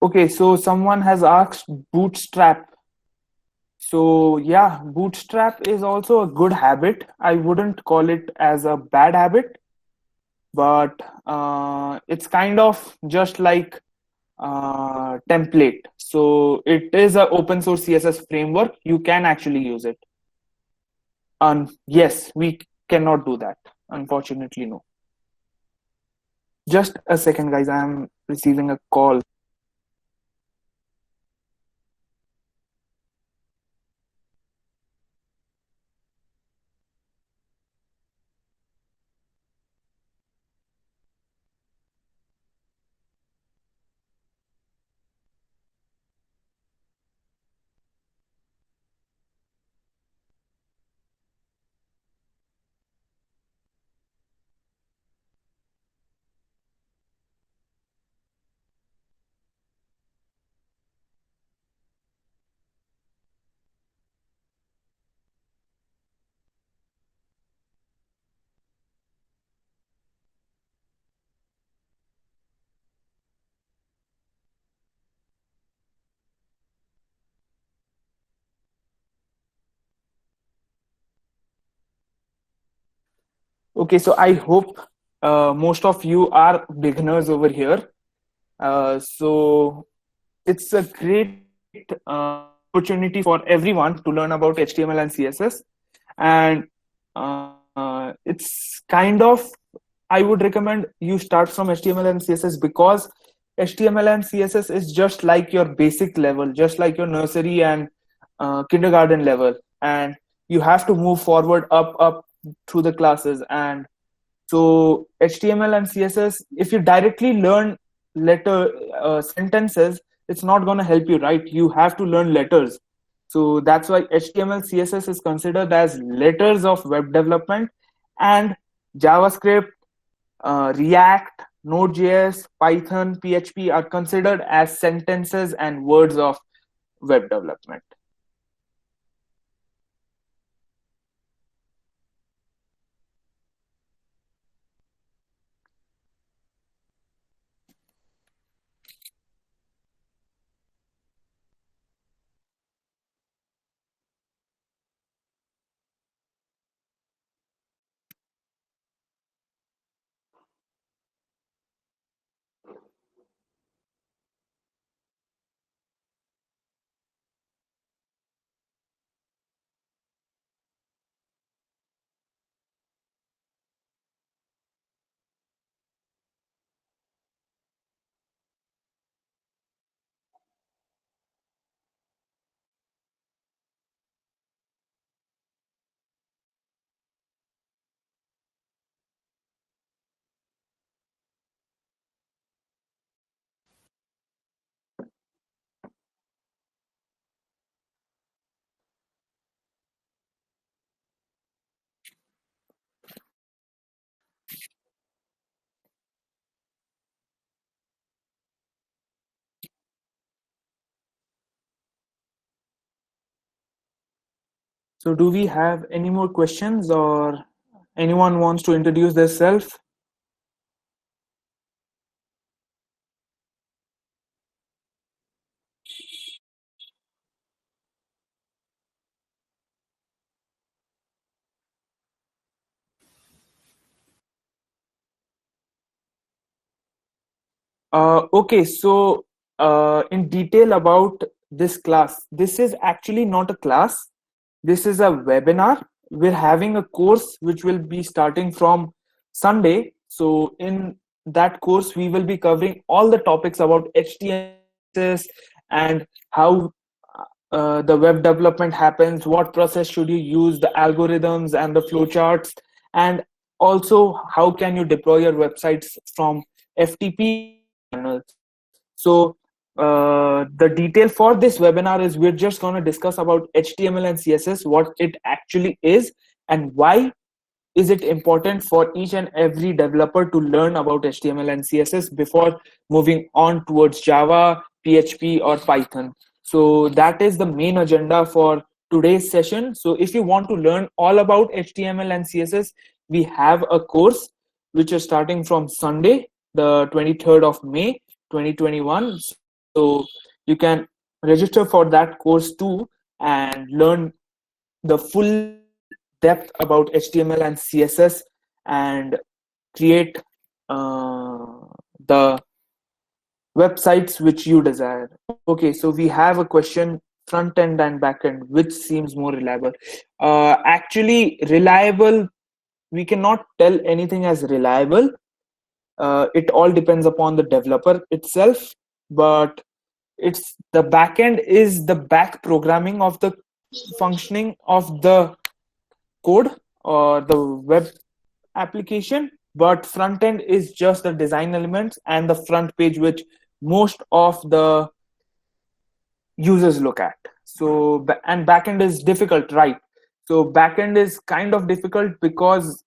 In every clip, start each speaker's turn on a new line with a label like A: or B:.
A: Okay, so someone has asked Bootstrap. So yeah, Bootstrap is also a good habit. I wouldn't call it as a bad habit, but it's kind of just like template. So it is an open source CSS framework. You can actually use it. Yes, we cannot do that. Unfortunately, no. Just a second, guys. I am receiving a call. Okay, so I hope most of you are beginners over here. So it's a great opportunity for everyone to learn about HTML and CSS. And it's kind of, I would recommend you start from HTML and CSS because HTML and CSS is just like your basic level, just like your nursery and kindergarten level. And you have to move forward up through the classes. And so HTML and CSS, if you directly learn letter sentences, it's not going to help you, right? You have to learn letters. So that's why HTML CSS is considered as letters of web development, and JavaScript, React, Node.js, Python, PHP are considered as sentences and words of web development. So do we have any more questions, or anyone wants to introduce themselves? Okay, so in detail about this class, this is actually not a class. This is a webinar. We're having a course which will be starting from Sunday. So in that course, we will be covering all the topics about HTML and how the web development happens, what process should you use, the algorithms and the flowcharts, and also how can you deploy your websites from FTP channels. So the detail for this webinar is we're just going to discuss about HTML and CSS, what it actually is, and why is it important for each and every developer to learn about HTML and CSS before moving on towards Java, PHP, or Python. So that is the main agenda for today's session. So if you want to learn all about HTML and CSS, we have a course which is starting from Sunday, the 23rd of May, 2021. So you can register for that course too and learn the full depth about HTML and CSS and create the websites which you desire. Okay, so we have a question: front end and back end, which seems more reliable? Actually, reliable, we cannot tell anything as reliable. It all depends upon the developer itself, but it's the backend is the back programming of the functioning of the code or the web application, but front end is just the design elements and the front page which most of the users look at. So and backend is difficult, right? So backend is kind of difficult because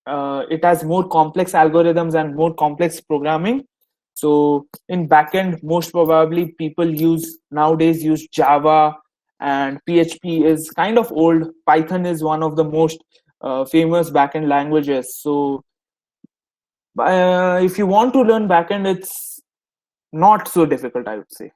A: it has more complex algorithms and more complex programming. So in backend, most probably people use nowadays use Java, and PHP is kind of old. Python is one of the most famous backend languages. So if you want to learn backend, it's not so difficult, I would say.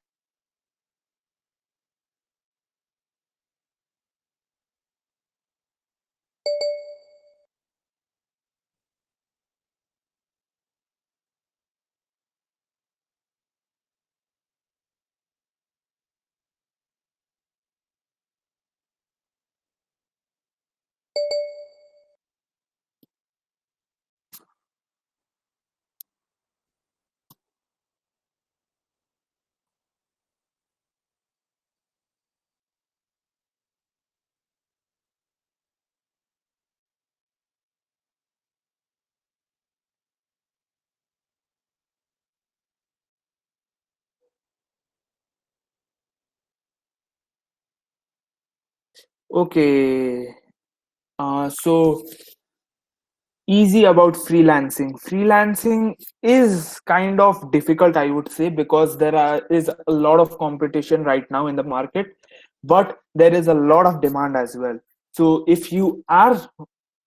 A: Okay, so easy about freelancing. Freelancing is kind of difficult, I would say, because is a lot of competition right now in the market, but there is a lot of demand as well. So if you are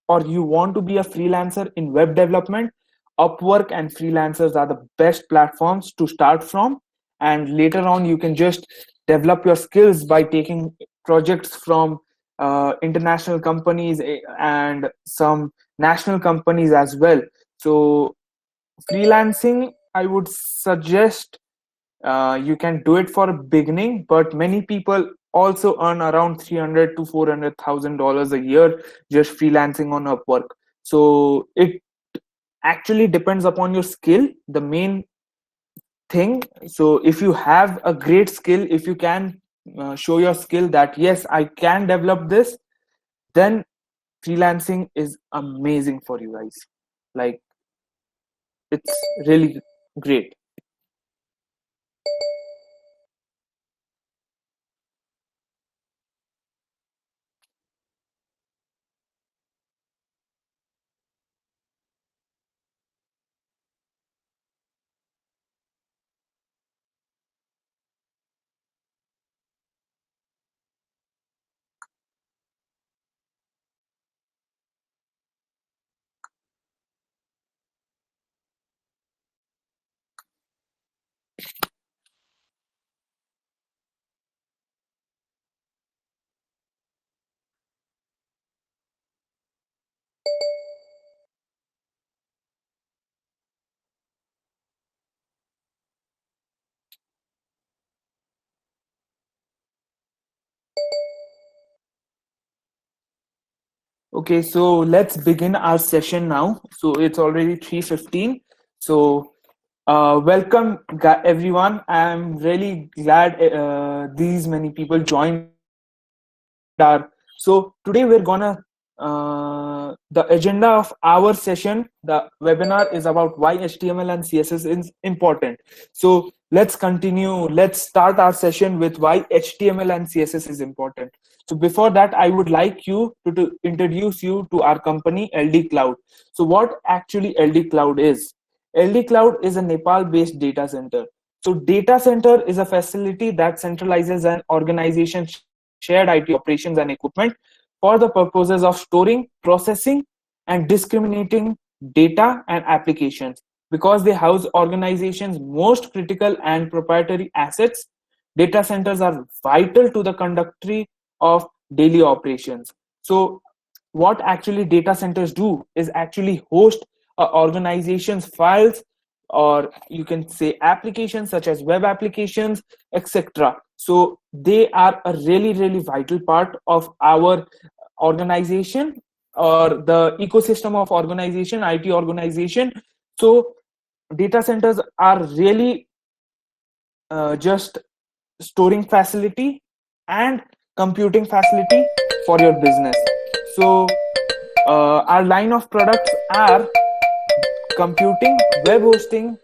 A: or you want to be a freelancer in web development, Upwork and freelancers are the best platforms to start from. And later on, you can just develop your skills by taking projects from international companies and some national companies as well. So freelancing, I would suggest you can do it for a beginning, but many people also earn around 300 to $400,000 a year just freelancing on Upwork. So it actually depends upon your skill, the main thing. So if you have a great skill, if you can show your skill that yes, I can develop this, then freelancing is amazing for you guys. Like, it's really great. Okay, so let's begin our session now. So it's already 3:15. So welcome everyone. I'm really glad these many people joined our. So today we're gonna the agenda of our session, the webinar, is about why HTML and CSS is important. So let's continue. Let's start our session with why HTML and CSS is important. So before that, I would like to introduce you to our company, LD Cloud. So what actually LD Cloud is? LD Cloud is a Nepal-based data center. So data center is a facility that centralizes an organization's shared IT operations and equipment for the purposes of storing, processing, and discriminating data and applications. Because they house organizations' most critical and proprietary assets. Data centers are vital to the conductry of daily operations. So what actually data centers do is actually host organizations files, or you can say applications such as web applications, etc. So they are a really vital part of our organization, or the ecosystem of organization, IT organization. So data centers are really just storing facility and computing facility for your business. So our line of products are computing, web hosting.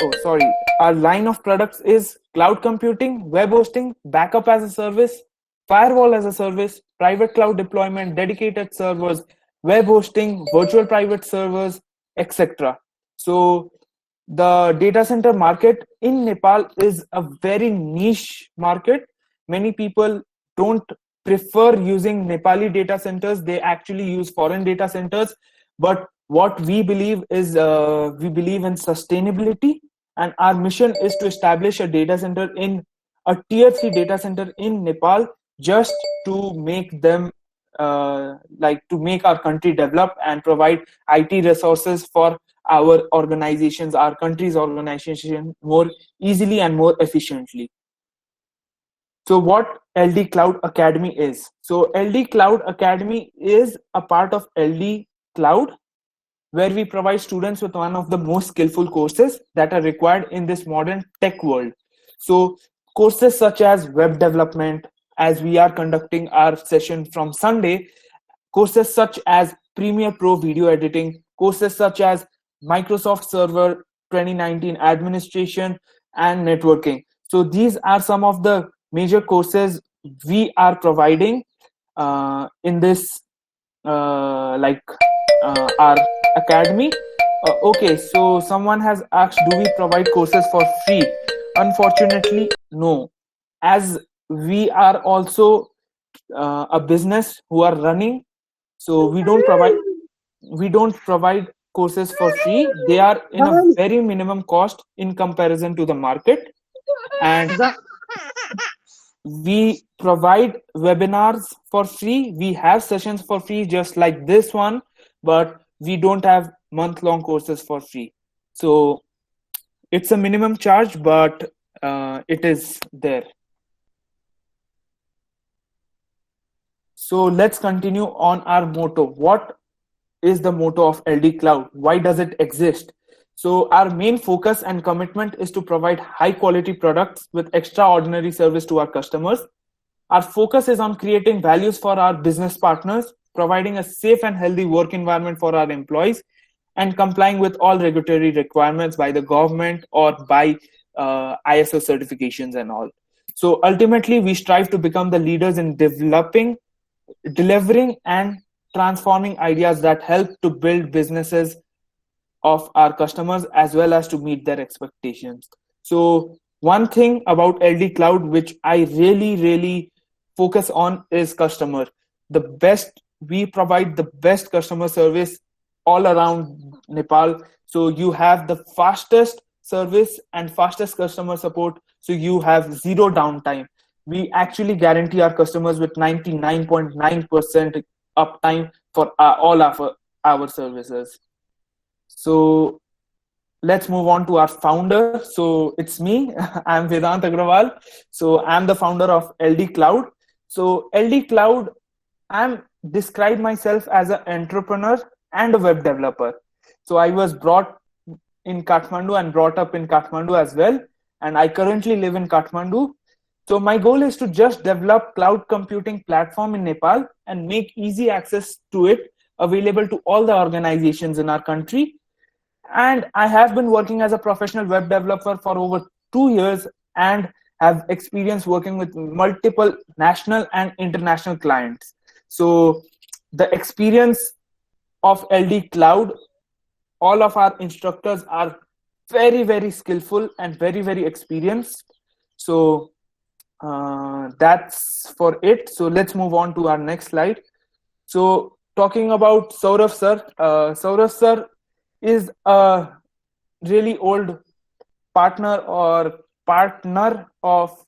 A: Oh, sorry. Our line of products is cloud computing, web hosting, backup as a service, firewall as a service, private cloud deployment, dedicated servers, web hosting, virtual private servers, etc. So the data center market in Nepal is a very niche market. Many people don't prefer using Nepali data centers. They actually use foreign data centers. But what we believe is we believe in sustainability, and our mission is to establish a data center in a tier 3 data center in Nepal, just to make them like to make our country develop and provide IT resources for our organizations, our country's organization, more easily and more efficiently. So what LD Cloud Academy is? So LD Cloud Academy is a part of LD Cloud, where we provide students with one of the most skillful courses that are required in this modern tech world. So courses such as web development, as we are conducting our session from Sunday, courses such as Premiere Pro video editing, courses such as Microsoft Server 2019 administration and networking. So these are some of the major courses we are providing in this our academy. Okay, so someone has asked, do we provide courses for free? Unfortunately, no. As we are also a business who are running, so we don't provide courses for free. They are in a very minimum cost in comparison to the market, and we provide webinars for free. We have sessions for free, just like this one, but we don't have month-long courses for free. So it's a minimum charge, but it is there. So let's continue on our motto. What is the motto of LD Cloud? Why does it exist? So our main focus and commitment is to provide high quality products with extraordinary service to our customers. Our focus is on creating values for our business partners, providing a safe and healthy work environment for our employees, and complying with all regulatory requirements by the government or by ISO certifications and all. So ultimately, we strive to become the leaders in developing, delivering, and transforming ideas that help to build businesses of our customers as well as to meet their expectations. So one thing about LD Cloud which I really focus on is customer. We provide the best customer service all around Nepal. So you have the fastest service and fastest customer support. So you have zero downtime. We actually guarantee our customers with 99.9% uptime for all of our services. So let's move on to our founder. So it's me. I'm Vedant Agrawal. So I'm the founder of LD Cloud. So LD Cloud, I'm describe myself as an entrepreneur and a web developer. So I was brought in Kathmandu and brought up in Kathmandu as well. And I currently live in Kathmandu. So my goal is to just develop cloud computing platform in Nepal and make easy access to it available to all the organizations in our country. And I have been working as a professional web developer for over 2 years and have experience working with multiple national and international clients. So the experience of LD Cloud, all of our instructors are very skillful and very experienced. So that's for it. So let's move on to our next slide. So talking about Saurav sir, is a really old partner of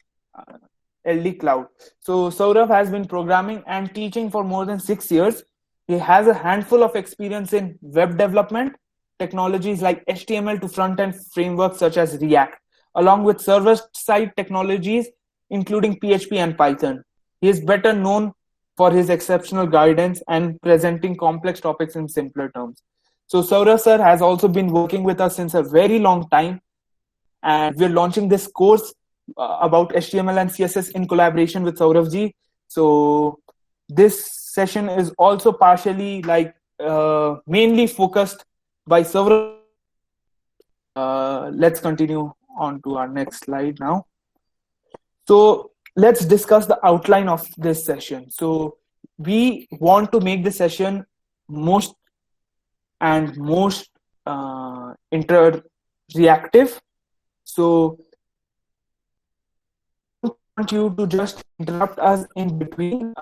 A: LD Cloud. So Saurav has been programming and teaching for more than 6 years. He has a handful of experience in web development, technologies like HTML to front-end frameworks such as React, along with server-side technologies including PHP and Python. He is better known for his exceptional guidance and presenting complex topics in simpler terms. So Saurav sir has also been working with us since a very long time, and we're launching this course about HTML and CSS in collaboration with Saurav ji. So this session is also partially mainly focused by Saurav. Let's continue on to our next slide now. So let's discuss the outline of this session. So we want to make the session most inter-reactive. So I don't want you to just interrupt us in between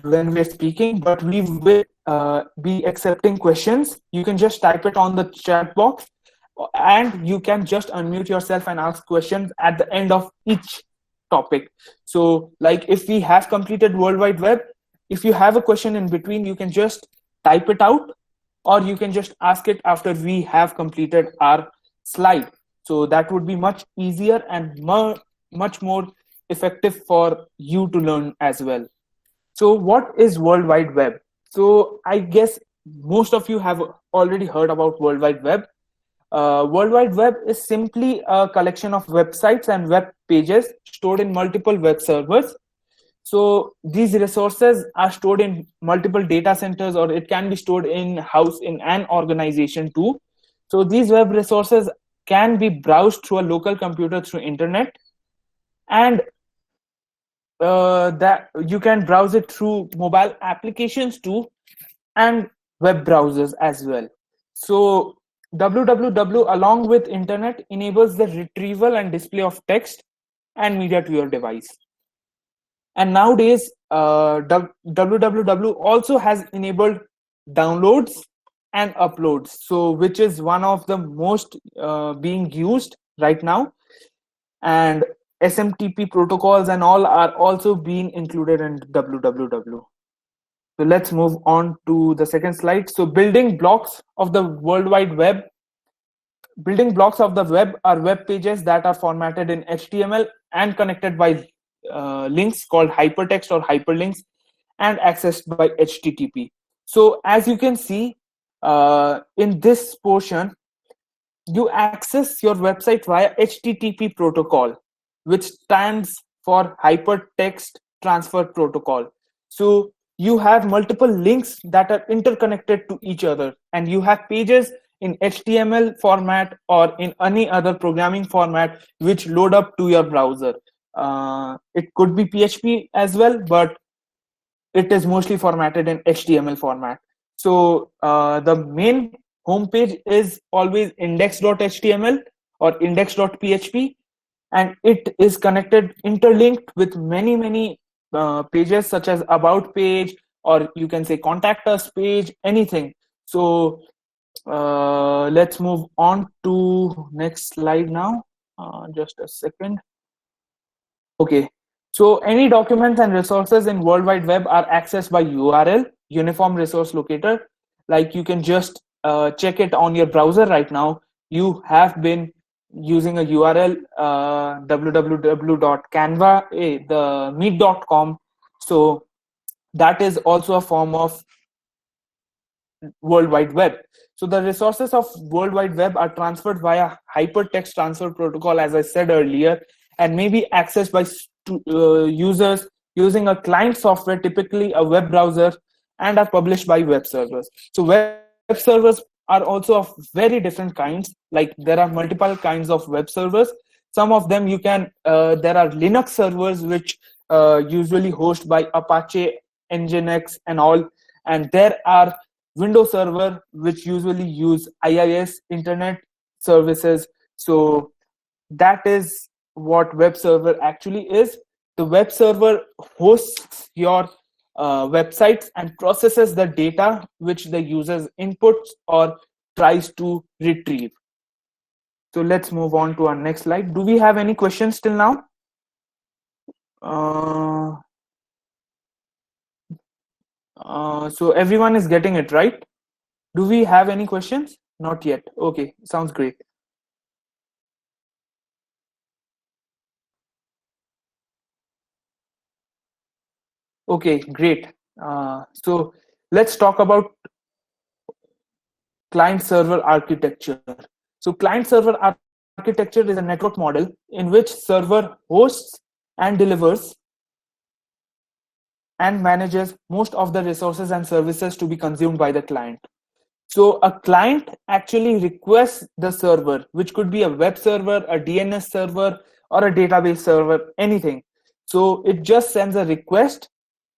A: when we're speaking, but we will be accepting questions. You can just type it on the chat box, and you can just unmute yourself and ask questions at the end of each topic. So like if we have completed World Wide Web, if you have a question in between, you can just type it out, or you can just ask it after we have completed our slide. So that would be much easier and much more effective for you to learn as well. So what is World Wide Web? So I guess most of you have already heard about World Wide Web. World Wide Web is simply a collection of websites and web pages stored in multiple web servers. So these resources are stored in multiple data centers, or it can be stored in-house in an organization too. So these web resources can be browsed through a local computer through internet, and that you can browse it through mobile applications too, and web browsers as well. So www along with internet enables the retrieval and display of text and media to your device. And nowadays www also has enabled downloads and uploads, so which is one of the most being used right now. And SMTP protocols and all are also being included in www. So let's move on to the second slide. So building blocks of the World Wide Web. Building blocks of the web are web pages that are formatted in HTML and connected by links called hypertext or hyperlinks and accessed by HTTP. So as you can see in this portion, you access your website via HTTP protocol, which stands for Hypertext Transfer Protocol. So you have multiple links that are interconnected to each other, and you have pages in HTML format or in any other programming format which load up to your browser. It could be PHP as well, but it is mostly formatted in HTML format. So the main homepage is always index.html or index.php, and it is connected, interlinked with many pages such as about page, or you can say contact us page, anything. So let's move on to next slide now. Just a second. Okay, so any documents and resources in World Wide Web are accessed by URL, Uniform Resource Locator. Like you can just check it on your browser right now. You have been using a URL www.canva, the meet.com. So that is also a form of World Wide Web. So the resources of World Wide Web are transferred via Hypertext Transfer Protocol, as I said earlier, and may be accessed by users using a client software, typically a web browser, and are published by web servers. So web servers are also of very different kinds. Like there are multiple kinds of web servers. Some of them you can, there are Linux servers which usually host by Apache, Nginx and all. And there are Windows server which usually use IIS, Internet Services. So that is what web server actually is. The web server hosts your websites and processes the data which the users inputs or tries to retrieve. So let's move on to our next slide. Do we have any questions till now? So everyone is getting it right. Do we have any questions? Not yet. Okay, sounds great. Okay, great. So let's talk about client server architecture. So client server architecture is a network model in which server hosts and delivers and manages most of the resources and services to be consumed by the client. So a client actually requests the server, which could be a web server, a DNS server, or a database server, anything. So it just sends a request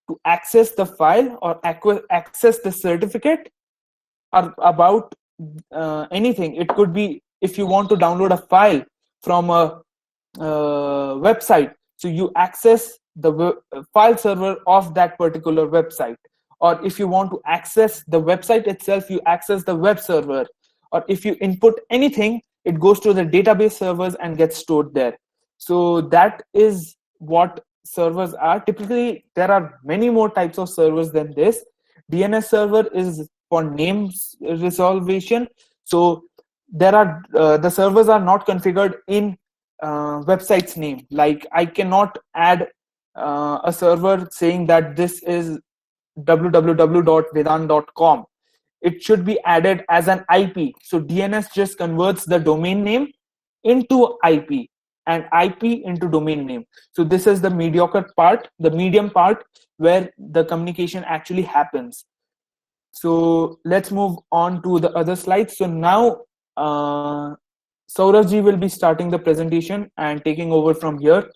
A: to access the file or access the certificate or about anything. It could be if you want to download a file from a website, so you access the file server of that particular website, or if you want to access the website itself, you access the web server, or if you input anything, it goes to the database servers and gets stored there. So that is what servers are. Typically there are many more types of servers than this. DNS server is for names resolution. So there are the servers are not configured in website's name. Like I cannot add a server saying that this is www.vedant.com. It should be added as an IP. So DNS just converts the domain name into IP and IP into domain name. So this is the medium part where the communication actually happens. So let's move on to the other slides. So now Saurav ji will be starting the presentation and taking over from here.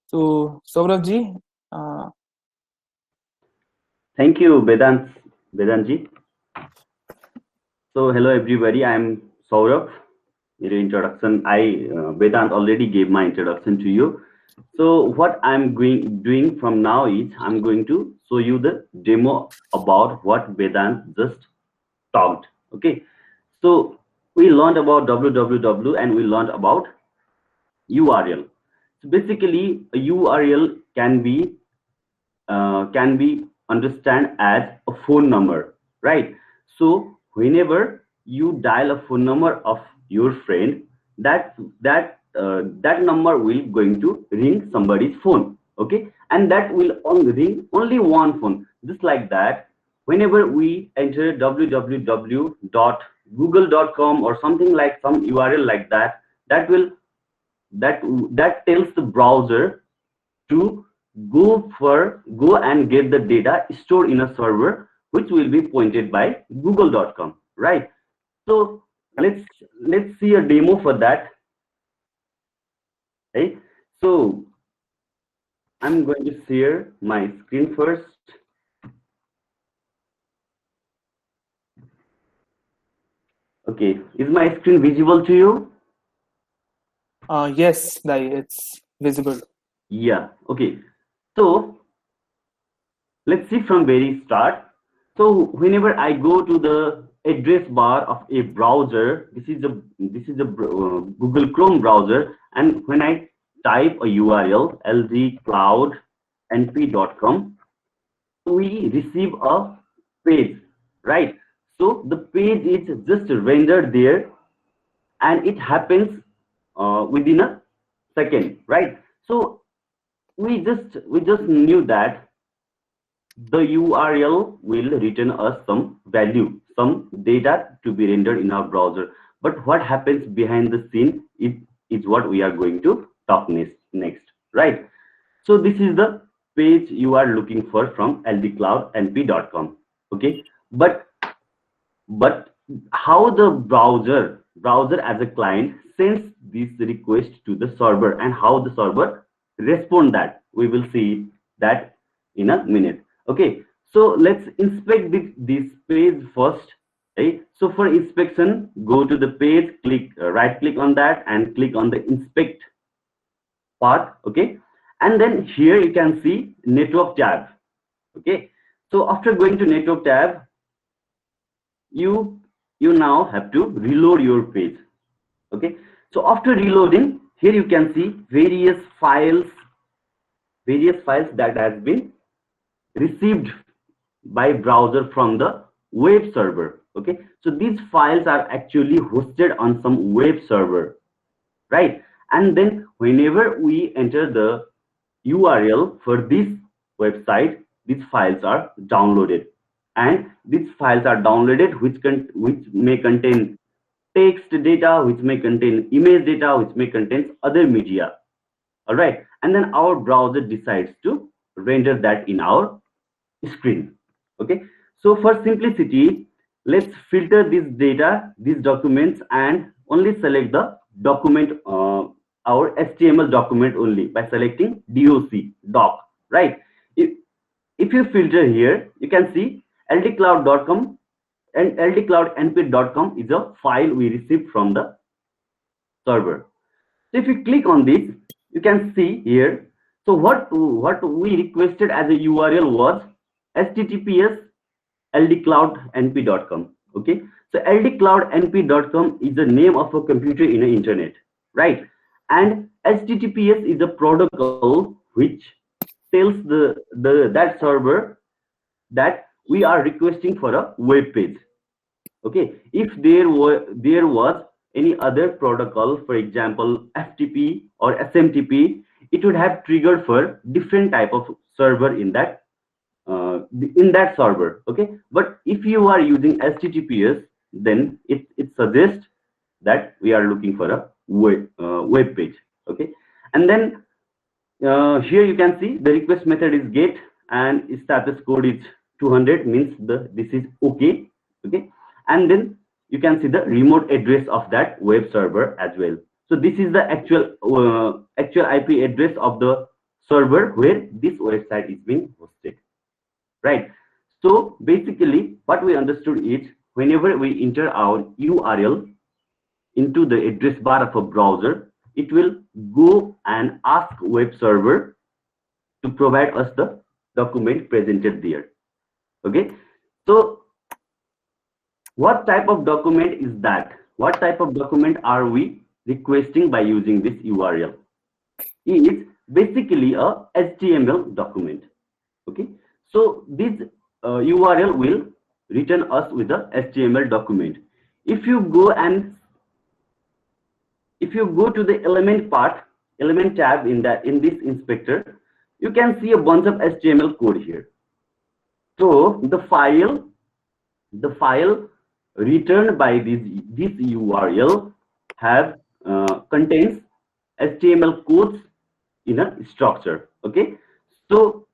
A: So Saurav ji.
B: Thank you, Vedant ji. So hello everybody, I am Saurav. Your introduction, Vedant already gave my introduction to you. So what I'm doing from now is I'm going to show you the demo about what Vedant just talked. Okay, so we learned about www and we learned about URL. So basically, a URL can be understand as a phone number, right? So whenever you dial a phone number of your friend, that number will going to ring somebody's phone, okay, and that will only ring only one phone. Just like that, whenever we enter www.google.com or something like some URL like that, that tells the browser to go and get the data stored in a server which will be pointed by google.com, right? So let's see a demo for that. Okay, so I'm going to share my screen first. Okay, is my screen visible to you?
A: Yes, it's visible.
B: Yeah, okay. So let's see from very start. So whenever I go to the address bar of a browser, this is a Google Chrome browser, and when I type a URL lgcloudnp.com, we receive a page, right? So the page is just rendered there, and it happens within a second, right? So we just knew that the URL will return us some value, some data to be rendered in our browser. But what happens behind the scene is what we are going to talk next, right? So this is the page you are looking for from lgcloudnp.com, okay? But how the browser as a client sends this request to the server and how the server respond, that we will see that in a minute. Okay, so let's inspect this page first, right? So for inspection, go to the page, right click on that and click on the inspect part, okay? And then here you can see network tab, okay? So after going to network tab, you you now have to reload your page. Okay, so after reloading, here you can see various files that has been received by browser from the web server. Okay, so these files are actually hosted on some web server, right? And then whenever we enter the URL for this website, these files are downloaded, and these files are downloaded which may contain text data, which may contain image data, which may contain other media. All right, and then our browser decides to render that in our screen. Okay, so for simplicity, let's filter this data, these documents, and only select the document, our HTML document only by selecting doc, right? If you filter here, you can see ldcloud.com, and ldcloudnp.com is a file we received from the server. So if you click on this, you can see here. So what we requested as a URL was https ldcloudnp.com. Okay, so ldcloudnp.com is the name of a computer in the internet, right? And https is a protocol which tells that server that we are requesting for a web page. Okay, if there was any other protocol, for example FTP or SMTP, it would have triggered for different type of server in that server. Okay, but if you are using HTTPS, then it suggests that we are looking for a web page. Okay, and then here you can see the request method is get, and status code is 200, means this is okay. Okay, and then you can see the remote address of that web server as well. So this is the actual IP address of the server where this website is being hosted, right? So basically what we understood is whenever we enter our URL into the address bar of a browser, it will go and ask web server to provide us the document presented there. Okay, so what type of document is that? What type of document are we requesting by using this URL? It is basically a HTML document. Okay, so this URL will return us with a HTML document. If you go to the element tab in this inspector, you can see a bunch of HTML code here. So the file returned by this URL have contains HTML codes in a structure. Okay, so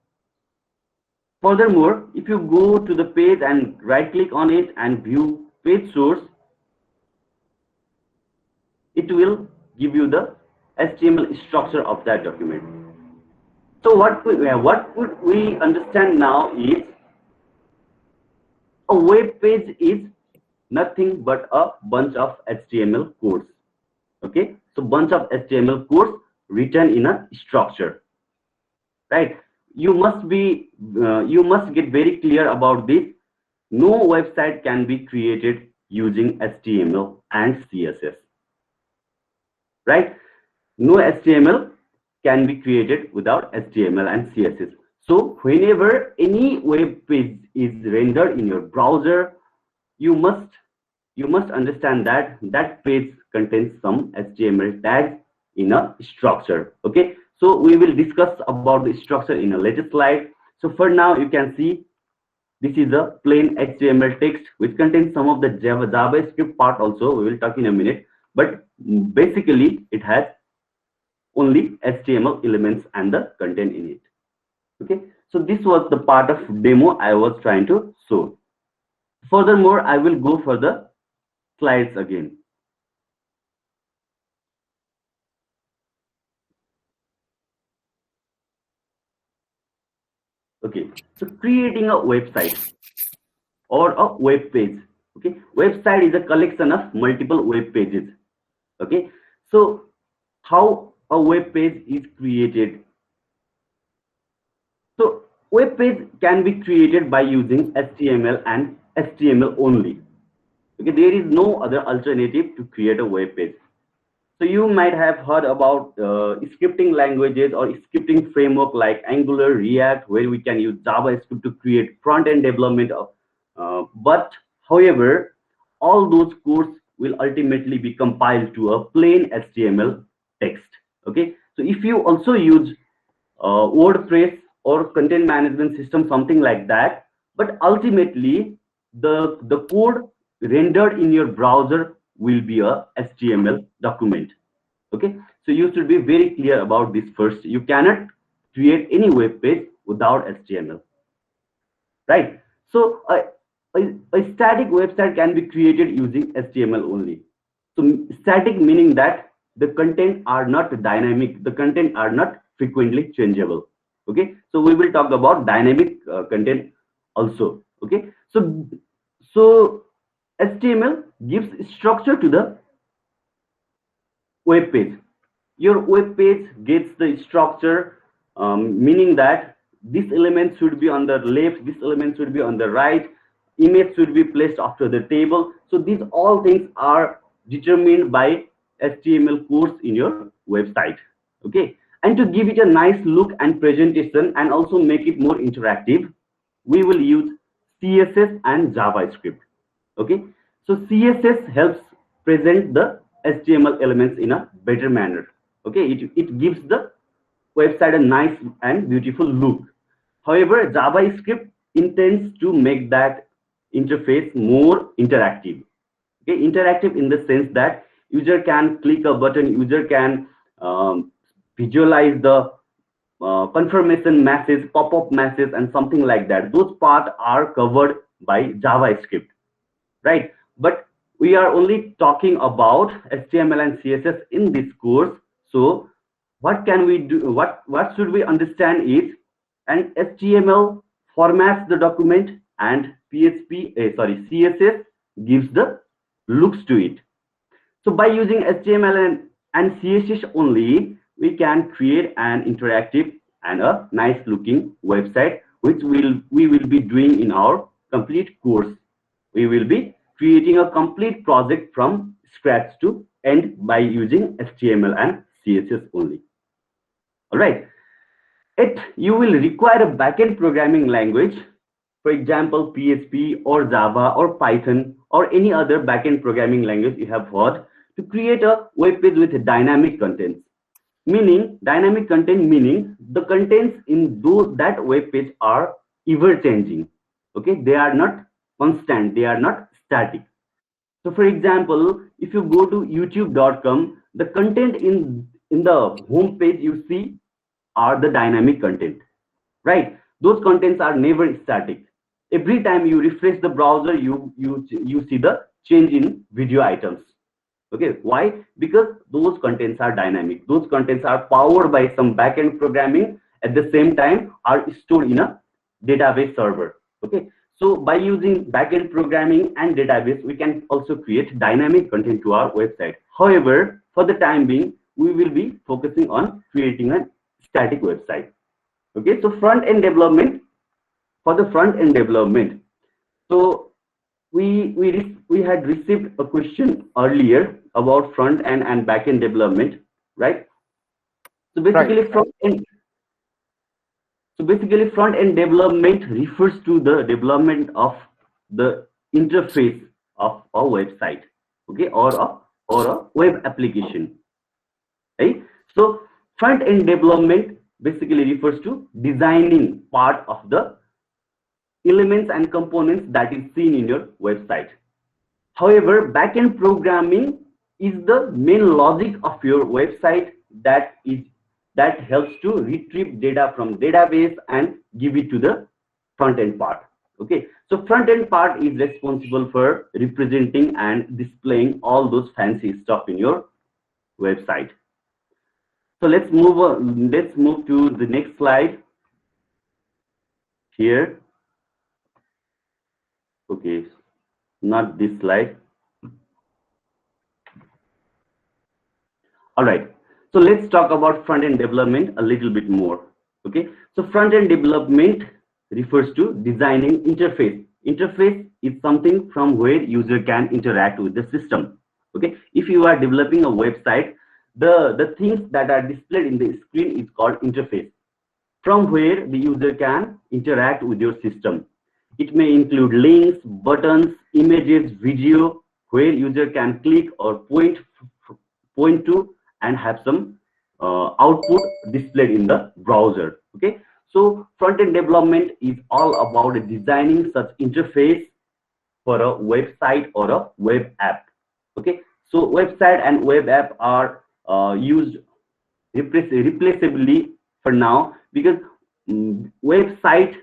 B: furthermore, if you go to the page and right click on it and view page source, it will give you the HTML structure of that document. So what would we understand now is a web page is nothing but a bunch of HTML codes. Okay, so bunch of HTML codes written in a structure, right? You must get very clear about this. No website can be created using HTML and CSS, right? No HTML can be created without HTML and CSS. So whenever any web page is rendered in your browser, you must understand that that page contains some HTML tags in a structure. Okay, so we will discuss about the structure in a later slide. So for now, you can see this is a plain HTML text which contains some of the JavaScript part also. We will talk in a minute, but basically it has only HTML elements and the content in it. Okay, so this was the part of demo I was trying to show. Furthermore, I will go for the slides again. Okay, so creating a website or a web page. Okay, website is a collection of multiple web pages. Okay, so how a web page is created? So web page can be created by using HTML and HTML only. Okay, there is no other alternative to create a web page. So you might have heard about scripting languages or scripting framework like Angular, React, where we can use JavaScript to create front-end development. But however, all those codes will ultimately be compiled to a plain HTML text. Okay, so if you also use WordPress or content management system, something like that, but ultimately the code rendered in your browser will be a HTML document. Okay, so you should be very clear about this first. You cannot create any web page without HTML, right? So a static website can be created using HTML only. So static meaning that the content are not dynamic, the content are not frequently changeable. Okay, so we will talk about dynamic content also. Okay, so HTML gives structure to the web page. Your web page gets the structure, meaning that this element should be on the left, this element should be on the right, image should be placed after the table. So these all things are determined by HTML codes in your website. Okay, and to give it a nice look and presentation and also make it more interactive, we will use CSS and JavaScript. Okay, so CSS helps present the HTML elements in a better manner. Okay, it gives the website a nice and beautiful look. However, JavaScript intends to make that interface more interactive. Okay, interactive in the sense that user can click a button, user can visualize the confirmation message, pop-up message, and something like that. Those parts are covered by JavaScript, right? But we are only talking about HTML and CSS in this course. So what can we do? What should we understand is, and HTML formats the document, and CSS gives the looks to it. So by using HTML and CSS only, we can create an interactive and a nice looking website, which we will be doing in our complete course. We will be creating a complete project from scratch to end by using HTML and CSS only. All right. You will require a backend programming language, for example, PHP or Java or Python or any other backend programming language you have heard, to create a web page with dynamic contents. Meaning, dynamic content meaning the contents in that web page are ever changing. Okay, they are not constant, they are not static. So for example, if you go to youtube.com, the content in the home page you see are the dynamic content, right? Those contents are never static. Every time you refresh the browser, you see the change in video items. Okay, why? Because those contents are dynamic. Those contents are powered by some backend programming, at the same time are stored in a database server. Okay, so by using backend programming and database, we can also create dynamic content to our website. However, for the time being, we will be focusing on creating a static website. Okay, so front end development. For the front end development, so we had received a question earlier about front end and back end development, right? So basically, front end development refers to the development of the interface of a website, okay, or a web application, right? So front end development basically refers to designing part of the elements and components that is seen in your website. However, backend programming is the main logic of your website that helps to retrieve data from database and give it to the front end part. Okay, so front end part is responsible for representing and displaying all those fancy stuff in your website. So let's move on. Let's move to the next slide here. Okay, not this slide. All right, so let's talk about front-end development a little bit more. Okay, so front-end development refers to designing interface. Interface is something from where user can interact with the system. Okay, if you are developing a website, the things that are displayed in the screen is called interface, from where the user can interact with your system. It may include links, buttons, images, video, where user can click or point to and have some output displayed in the browser. Okay, so front-end development is all about designing such interface for a website or a web app. Okay, so website and web app are used replaceably for now, because website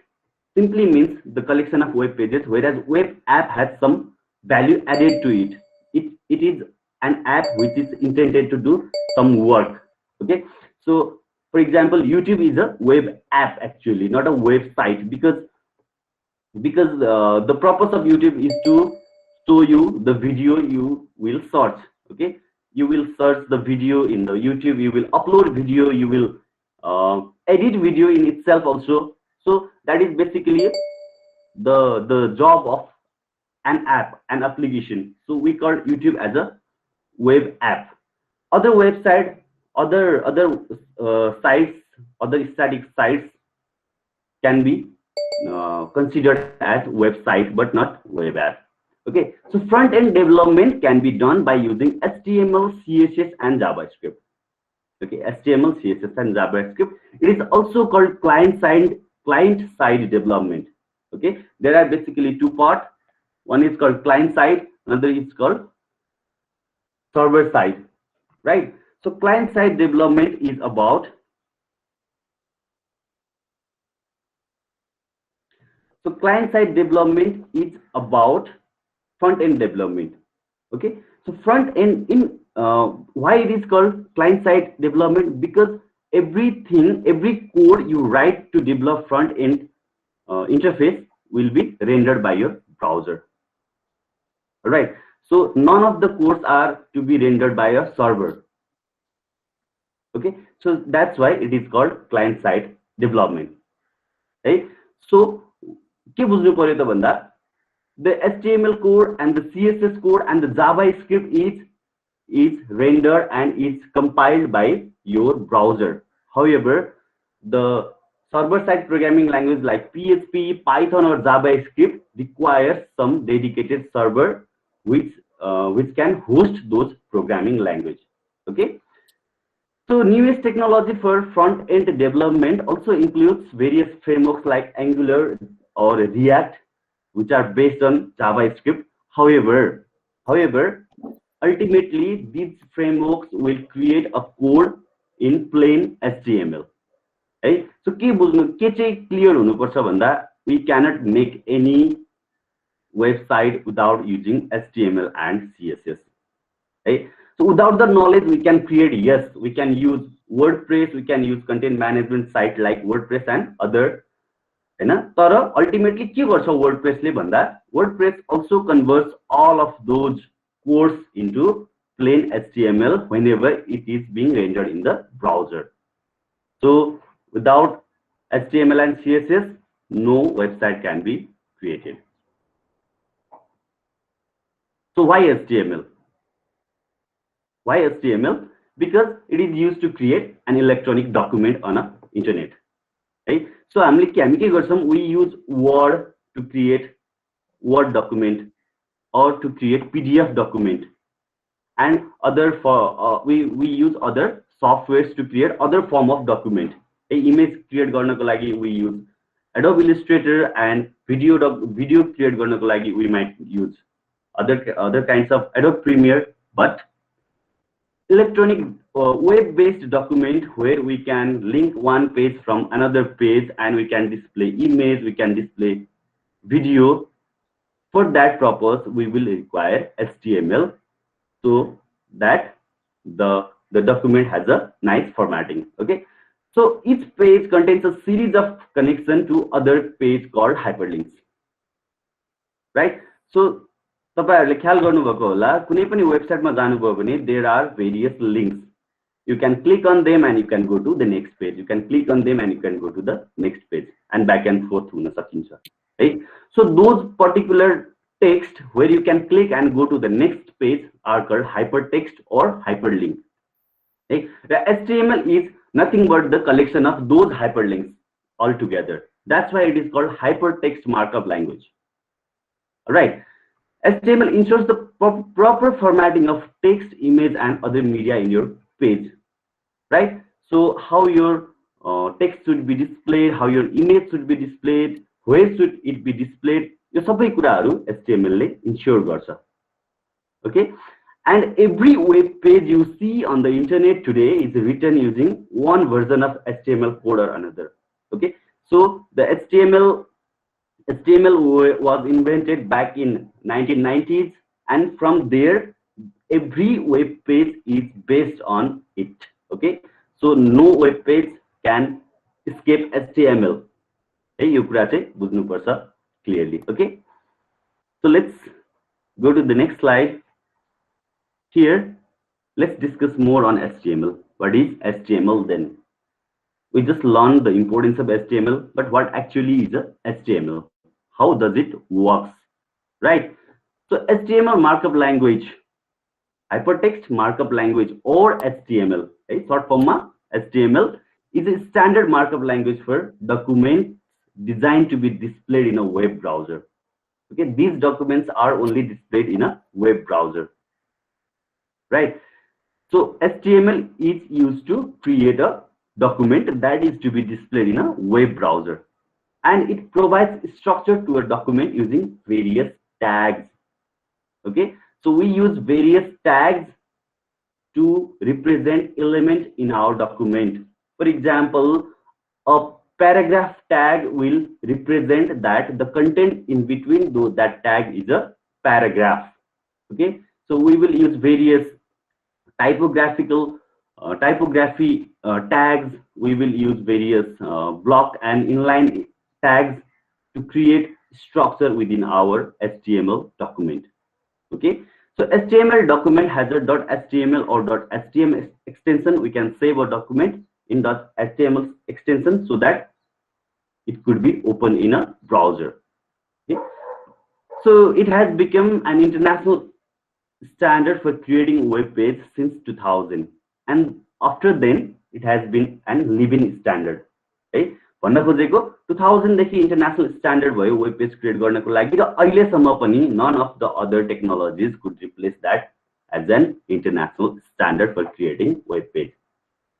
B: simply means the collection of web pages, whereas web app has some value added to it. It is an app which is intended to do some work. Okay, so for example, YouTube is a web app actually, not a website, because the purpose of YouTube is to show you the video you will search. Okay, you will search the video in the YouTube, you will upload video, you will edit video in itself also. So that is basically the job of an app, an application. So we call YouTube as a web app. Other website, other sites, other static sites can be considered as website but not web app. Okay, so front end development can be done by using HTML, CSS, and JavaScript. Okay, HTML, CSS, and JavaScript. It is also called client side development. Okay, there are basically two parts. One is called client side, another is called server side. Right. So client side development is about front-end development. Okay, so front end in why it is called client-side development? Because every code you write to develop front-end interface will be rendered by your browser. All right. So none of the codes are to be rendered by a server. Okay, so that's why it is called client-side development. Right. So के बुझ्नु पर्यो त भन्दा the HTML code and the CSS code and the JavaScript is rendered and is compiled by your browser. However, the server-side programming language like PHP, Python, or JavaScript requires some dedicated server which can host those programming language. Okay. So newest technology for front-end development also includes various frameworks like Angular or React, which are based on JavaScript. However, ultimately these frameworks will create a code in plain HTML. Right? So clear we cannot make any website without using HTML and CSS. Right? So without the knowledge, we can create, yes, we can use WordPress, we can use content management site like WordPress and other. तर ultimately के गर्छ WordPress ले भन्दा WordPress also converts all of those codes into plain HTML whenever it is being rendered in the browser. So without HTML and CSS, no website can be created. So why HTML? Why HTML? Because it is used to create an electronic document on the internet. Right? So we use Word to create Word document or to create PDF document, and other we use other softwares to create other form of document. Image create garnako lagi we use Adobe Illustrator, and video create garnako lagi we might use other kinds of Adobe Premiere. But electronic web-based document where we can link one page from another page and we can display image, we can display video. For that purpose, we will require HTML so that the document has a nice formatting. Okay, so each page contains a series of connection to other page called hyperlinks. Right? So तपाईहरुले ख्याल गर्नुभएको होला कुनै पनि वेबसाइटमा जानुभयो भने there are various links. You can click on them and you can go to the next page. You can click on them and you can go to the next page, and back and forth हुन सकिन्छ. Right? So those particular text where you can click and go to the next page are called hypertext or hyperlink. Okay? The HTML is nothing but the collection of those hyperlinks all together. That's why it is called hypertext markup language. All right. HTML ensures the proper formatting of text, image, and other media in your page. Right? So how your text should be displayed, how your image should be displayed, where should it be displayed, यो सबै कुराहरु HTML ले ensure गर्छ. Okay, and every web page you see on the internet today is written using one version of HTML code or another. Okay, so the HTML was invented back in 1990s, and from there every web page is based on it. Okay, so no web page can escape HTML. यो कुरा चाहिँ बुझ्नुपर्छ clearly. Okay, so let's go to the next slide. Here, let's discuss more on HTML. What is HTML then? We just learned the importance of HTML, but what actually is a HTML? How does it work? Right? So HTML markup language, hypertext markup language, or HTML, right? Short form HTML is a standard markup language for documents designed to be displayed in a web browser. Okay, these documents are only displayed in a web browser. Right? So HTML is used to create a document that is to be displayed in a web browser, and it provides structure to a document using various tags. Okay, so we use various tags to represent elements in our document. For example, a paragraph tag will represent that the content in between that tag is a paragraph. Okay, so we will use various typography tags. We will use various block and inline tags to create structure within our HTML document. Okay, so HTML document has a .html or .html extension. We can save a document in .html extension so that it could be open in a browser. Okay, so it has become an international standard for creating web page since 2000, and after then it has been an living standard. Okay, भन्न खोजेको 2000 देखि international standard भयो web page create गर्नको लागि, र अहिलेसम्म पनि none of the other technologies could replace that as an international standard for creating web page.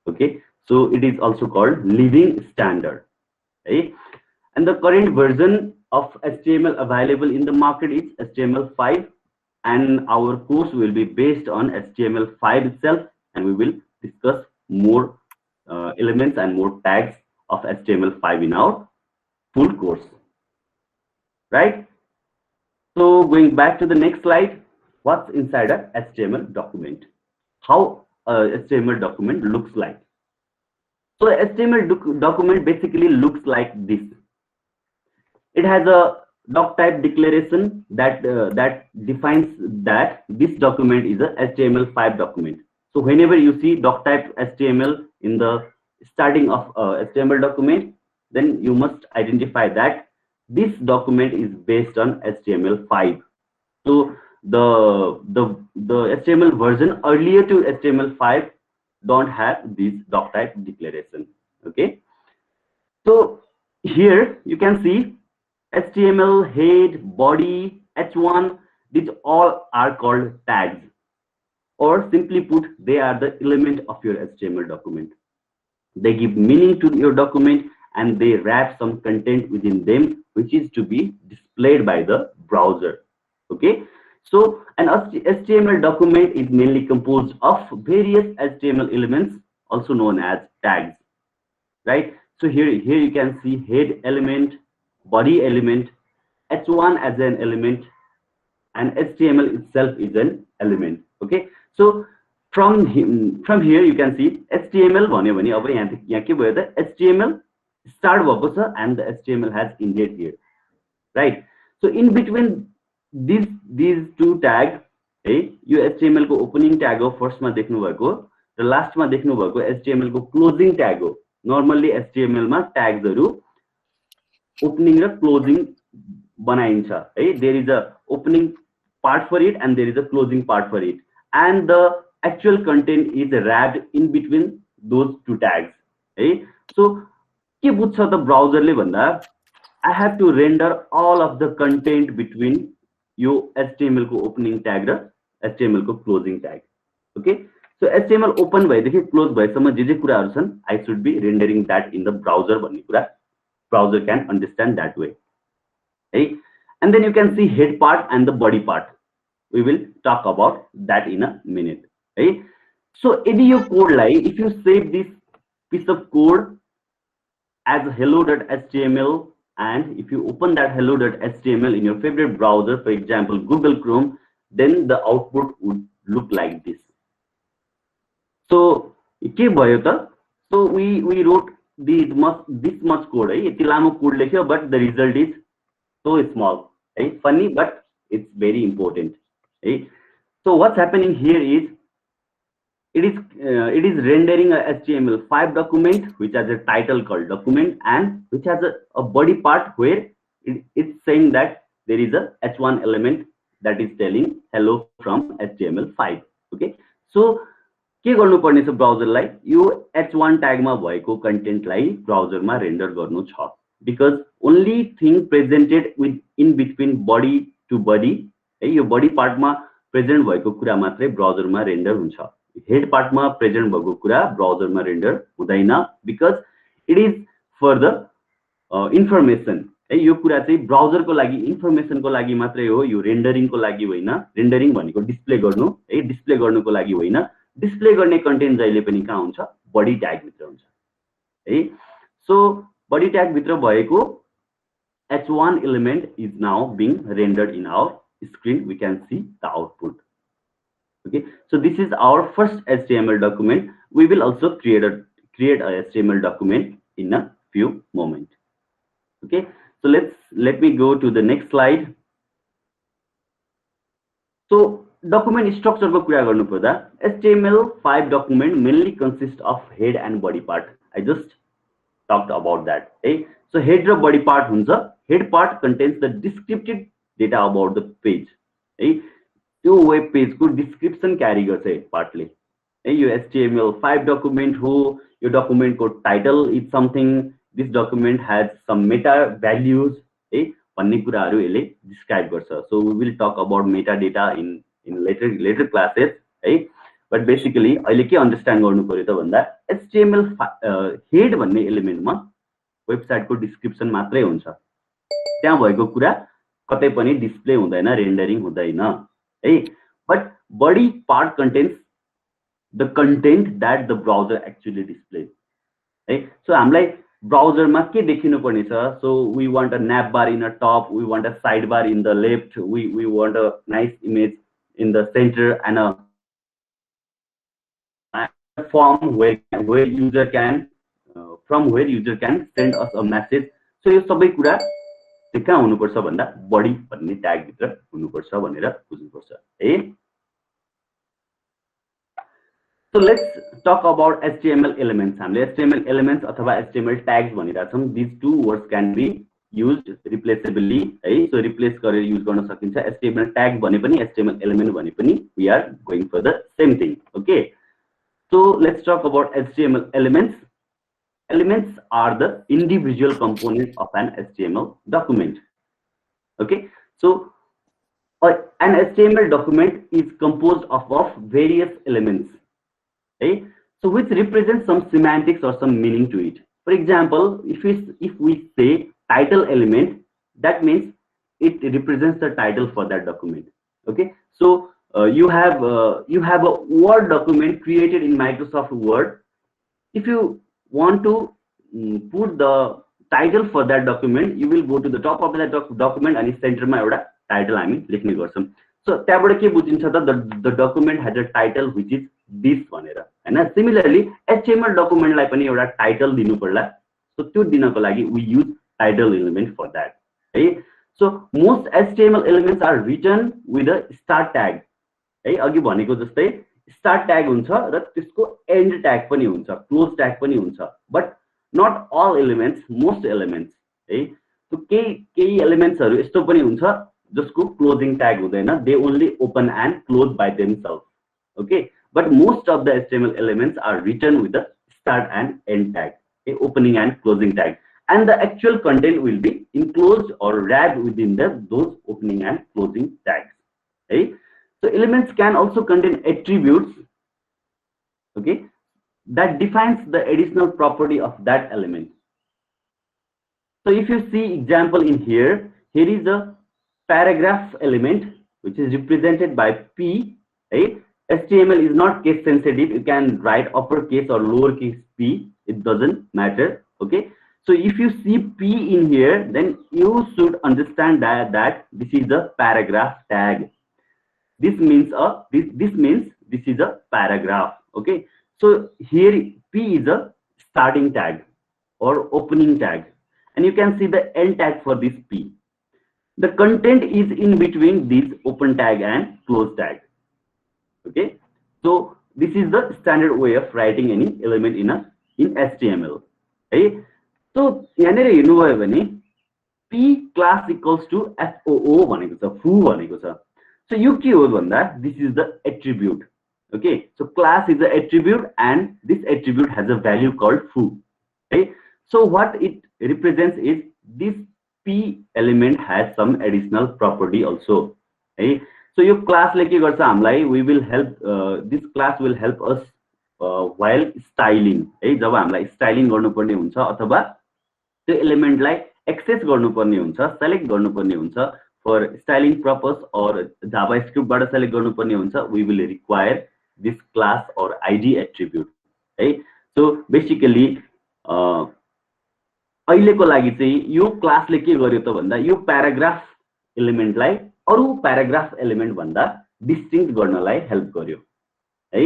B: Okay, so it is also called living standard. Okay, and the current version of HTML available in the market is HTML5, and our course will be based on HTML5 itself, and we will discuss more elements and more tags of HTML5 in our full course. Right? So going back to the next slide, what's inside a HTML document? How a HTML document looks like? So a HTML document basically looks like this. It has a doc type declaration that defines that this document is a HTML5 document. So whenever you see doc type HTML in the starting of HTML document, then you must identify that this document is based on HTML5. So the HTML version earlier to HTML5 don't have this doc type declaration. Okay, so here you can see HTML head, body, h1, these all are called tags, or simply put, they are the element of your HTML document. They give meaning to your document, and they wrap some content within them, which is to be displayed by the browser. Okay, so an HTML document is mainly composed of various HTML elements, also known as tags. Right? So here you can see head element, body element, h1 as an element, and HTML itself is an element. Okay, so from here you can see HTML भन्यो भने अब यहाँ के भयो त HTML start भएको छ and the HTML has ended here. Right? So in between these two tags, है यो HTML को opening tag हो, first मा देख्नु भएको, र last मा देख्नु भएको HTML को closing tag हो. Normally HTML मा tags हरु opening र closing बनाइन्छ है there is a opening part for it and there is a closing part for it and the actual content is wrapped in between those two tags है so के बुझ्छ त ब्राउजरले भन्दा I have to render all of the content between yo HTML को opening tag र HTML को closing tag okay so HTML open भएदेखि close भएसम्म जे कुराहरु छन् I should be rendering that in the browser भन्ने कुरा browser can understand that way है and then you can see head part and the body part we will talk about that in a minute right so यदि यो code lie if you save this piece of code as hello.html and if you open that hello.html in your favorite browser for example Google Chrome then the output would look like this so के भयो त so we wrote this much code है यति लामो code लेख्यो but the result is so small right funny but it's very important right so what's happening here is it is rendering a HTML5 document which has a title called document and which has a body part where it's saying that there is a h1 element that is telling hello from HTML5 okay so के गर्नु पर्ने छ ब्राउजरलाई यो h1 tag मा भएको कन्टेन्टलाई ब्राउजरमा render गर्नु छ because only thing presented with in between body to body है यो बडी पार्टमा present भएको कुरा मात्रै ब्राउजरमा रेन्डर हुन्छ हेड पार्टमा प्रेजेन्ट भएको कुरा ब्राउजरमा रेन्डर हुँदैन because it is for the information है यो कुरा चाहिँ ब्राउजरको लागि इन्फर्मेसनको लागि मात्रै हो यो रेन्डरिङको लागि होइन रेन्डरिङ भनेको डिस्प्ले गर्नु है डिस्प्ले गर्नुको लागि होइन डिस्प्ले गर्ने कन्टेन्ट जहिले पनि कहाँ हुन्छ बडी ट्याग भित्र हुन्छ है सो body tag भित्र भएको h1 element is now being rendered in our screen we can see the output okay so this is our first HTML document we will also create a HTML document in a few moments okay so let me go to the next slide so document structure को कुरा गर्नु पर्दा HTML5 document mainly consists of head and body part I just talked about that hey so head र body part हुन्छ head part contains the descriptive data about the page hey त्यो web page को description carry गर्छ head पार्टले है यो HTML5 document हो यो डकुमेन्ट को title is something this document has some meta values है भन्ने कुराहरु यसले डिस्क्राइब गर्छ so we will talk about meta data in later classes है बट बेसिकली अहिले के अन्डरस्ट्यान्ड गर्नु पर्यो त भन्दा HTML हेड भन्ने एलिमेन्टमा वेबसाइटको डिस्क्रिप्सन मात्रै हुन्छ त्यहाँ भएको कुरा कतै पनि डिस्प्ले हुँदैन रेन्डरिङ हुँदैन है but body part contains the content that the browser actually displays है सो हामीलाई ब्राउजरमा के देखिनु पर्ने छ so we want a nav bar in a top we want a side bar in the left we want a nice image in the centre and a form where user can from where user can send us a message so यो सबै कुरा चाहिँ कहाँ हुनु पर्छ भन्दा बडी भन्ने tag भित्र हुनु पर्छ भनेर बुझ्नु पर्छ है so let's talk about HTML elements हामीले HTML elements अथवा HTML tags भनिरा छौं these two words can be used replaceably है so replace गरेर युज गर्न सकिन्छ HTML tag भने पनि HTML element भने पनि we are going for the same thing okay so let's talk about HTML elements. Elements are the individual components of an HTML document. Okay, so an HTML document is composed of various elements. Okay, so which represent some semantics or some meaning to it. For example, if we say title element, that means it represents the title for that document. Okay, so you have a Word document created in Microsoft Word. If you want to put the title for that document, you will go to the top of that document and center ma euta title हामी लेख्ने गर्छौं. So त्यहाँबाट के बुझिन्छ त the document has a title which is this भनेर हैन. Similarly HTML document लाई पनि एउटा टाइटल दिनु पर्ला. So त्यो दिनको लागि we use title element for that. है. So most HTML elements are written with a start tag. है अघि भनेको जस्तै स्टार्ट ट्याग हुन्छ र त्यसको एन्ड ट्याग पनि हुन्छ क्लोज ट्याग पनि हुन्छ but not all elements most elements है So केही एलिमेन्ट्सहरु यस्तो पनि हुन्छ जसको क्लोजिङ ट्याग हुँदैन, they only open and close by themselves. Okay, but most of the HTML elements are written with the start and end tag, okay, opening and closing tag, and the actual content will be enclosed or wrapped within those opening and closing tags. Okay, so elements can also contain attributes, okay, that defines the additional property of that element. So if you see example in here, here is a paragraph element which is represented by P, right? HTML is not case sensitive. You can write uppercase or lowercase p, it doesn't matter. Okay, so if you see P in here, then you should understand that this is a paragraph tag. This means this is a paragraph. Okay, so here P is a starting tag or opening tag, and you can see the end tag for this P. The content is in between this open tag and close tag. Okay, so this is the standard way of writing any element in HTML. Okay, so yahanera हेर्नु भयो भने P class equals to FOO भनेको छ, foo भनेको छ. So यो के हो भन्दा this is the attribute. Okay, so class is the attribute and this attribute has a value called foo. Okay, so what it represents is this P element has some additional property also. Okay, so your class like के गर्छ हामीलाई, we will help this class will help us while styling. है, जब हामीलाई styling गर्नुपर्ने हुन्छ अथवा त्यो एलिमेन्टलाई एक्सेस गर्नुपर्ने हुन्छ, सेलेक्ट गर्नुपर्ने हुन्छ for styling purpose or JavaScript बाट सेलेक्ट गर्नुपर्ने हुन्छ, we will require this class or ID attribute. है, so basically अहिलेको लागि चाहिँ यो क्लासले के गर्यो त भन्दा यो प्याराग्राफ एलिमेन्टलाई अरु प्याराग्राफ एलिमेन्ट भन्दा डिस्टिंक्ट गर्नलाई हेल्प गर्यो. है,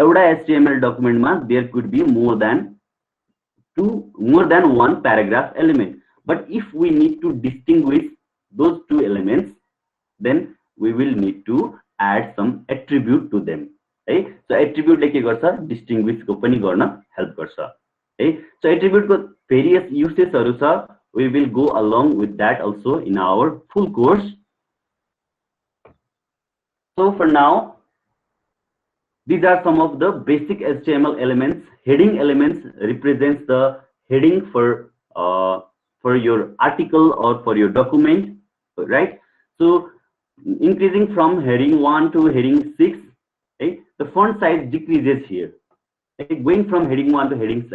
B: एउटा HTML डकुमेन्टमा there could be more than one paragraph element, but if we need to distinguish those two elements, then we will need to add some attribute to them. है, so attribute ले के गर्छ, distinguish को पनि गर्न help गर्छ. है, so attribute को various uses हरु छ, we will go along with that also in our full course. So for now, these are some of the basic HTML elements. Heading elements represents the heading for your article or for your document, right? So increasing from heading 1 to heading 6, okay, the font size decreases here. Okay, going from heading 1 to heading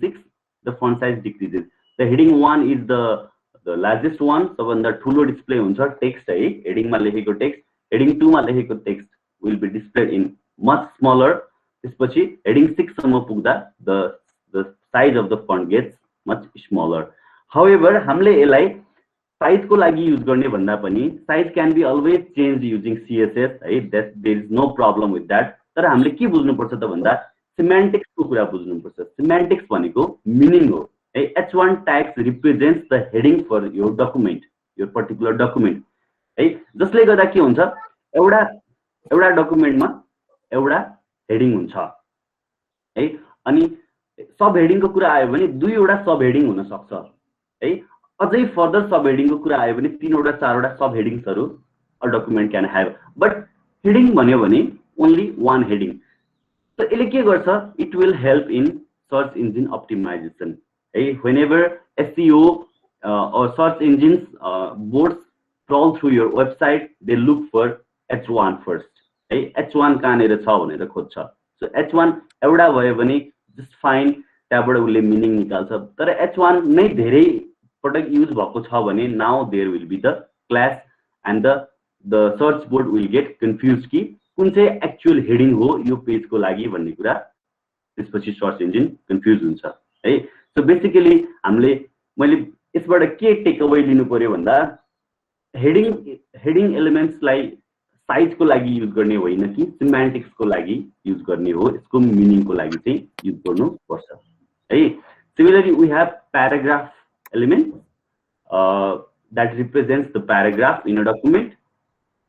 B: 6, the font size decreases. The heading 1 is the largest one, so when the ठुलो display हुन्छ text है, heading मा लेखेको text, heading 2 मा लेखेको text will be displayed in much smaller. त्यसपछि heading 6 सम्म पुग्दा the size of the font gets much smaller. However, हामीले यसलाई size को लागि युज गर्ने भन्दा पनि size can be always changed using CSS, है, that there is no problem with that. तर हामीले के बुझ्नु पर्छ त भन्दा semantics को कुरा बुझ्नु पर्छ. Semantics भनेको meaning हो. H1 tags represents the heading for your document, your particular document. है, जसले गर्दा के हुन्छ, एउटा डकुमेन्टमा एउटा हेडिङ हुन्छ है, अनि सब हेडिङ को कुरा आयो भने दुईवटा सब हेडिङ हुन सक्छ है, अझै फर्दर सब हेडिङ को कुरा आयो भने तीनवटा चारवटा सब हेडिङ्सहरु a document can have, but heading भन्यो भने ओन्ली वान हेडिङ. सो यसले के गर्छ, it will help in search engine optimisation है. whenever SEO or search engines boards crawl through your website, they look for H1 first. है, H1 कहाँनेर छ भनेर खोज्छ. सो H1 एउटा भयो भने जस्ट फाइन, त्यहाँबाट उसले मिनिङ निकाल्छ. तर H1 नै धेरै पटक युज भएको छ भने now there will be the class and the search board will get confuse कि कुन चाहिँ एक्चुअल हेडिङ हो यो पेजको लागि भन्ने कुरा. त्यसपछि सर्च इन्जिन कन्फ्युज हुन्छ है. सो बेसिकली मैले यसबाट के टेक अवे लिनु पर्यो भन्दा हेडिङ एलिमेन्ट्सलाई साइज को लागि युज गर्ने होइन कि सिमेन्टिक्स को लागि युज गर्ने हो, यसको मिनिङ को लागि चाहिँ युज गर्नु पर्छ है. Similarly we have paragraph element that represents the paragraph in a document.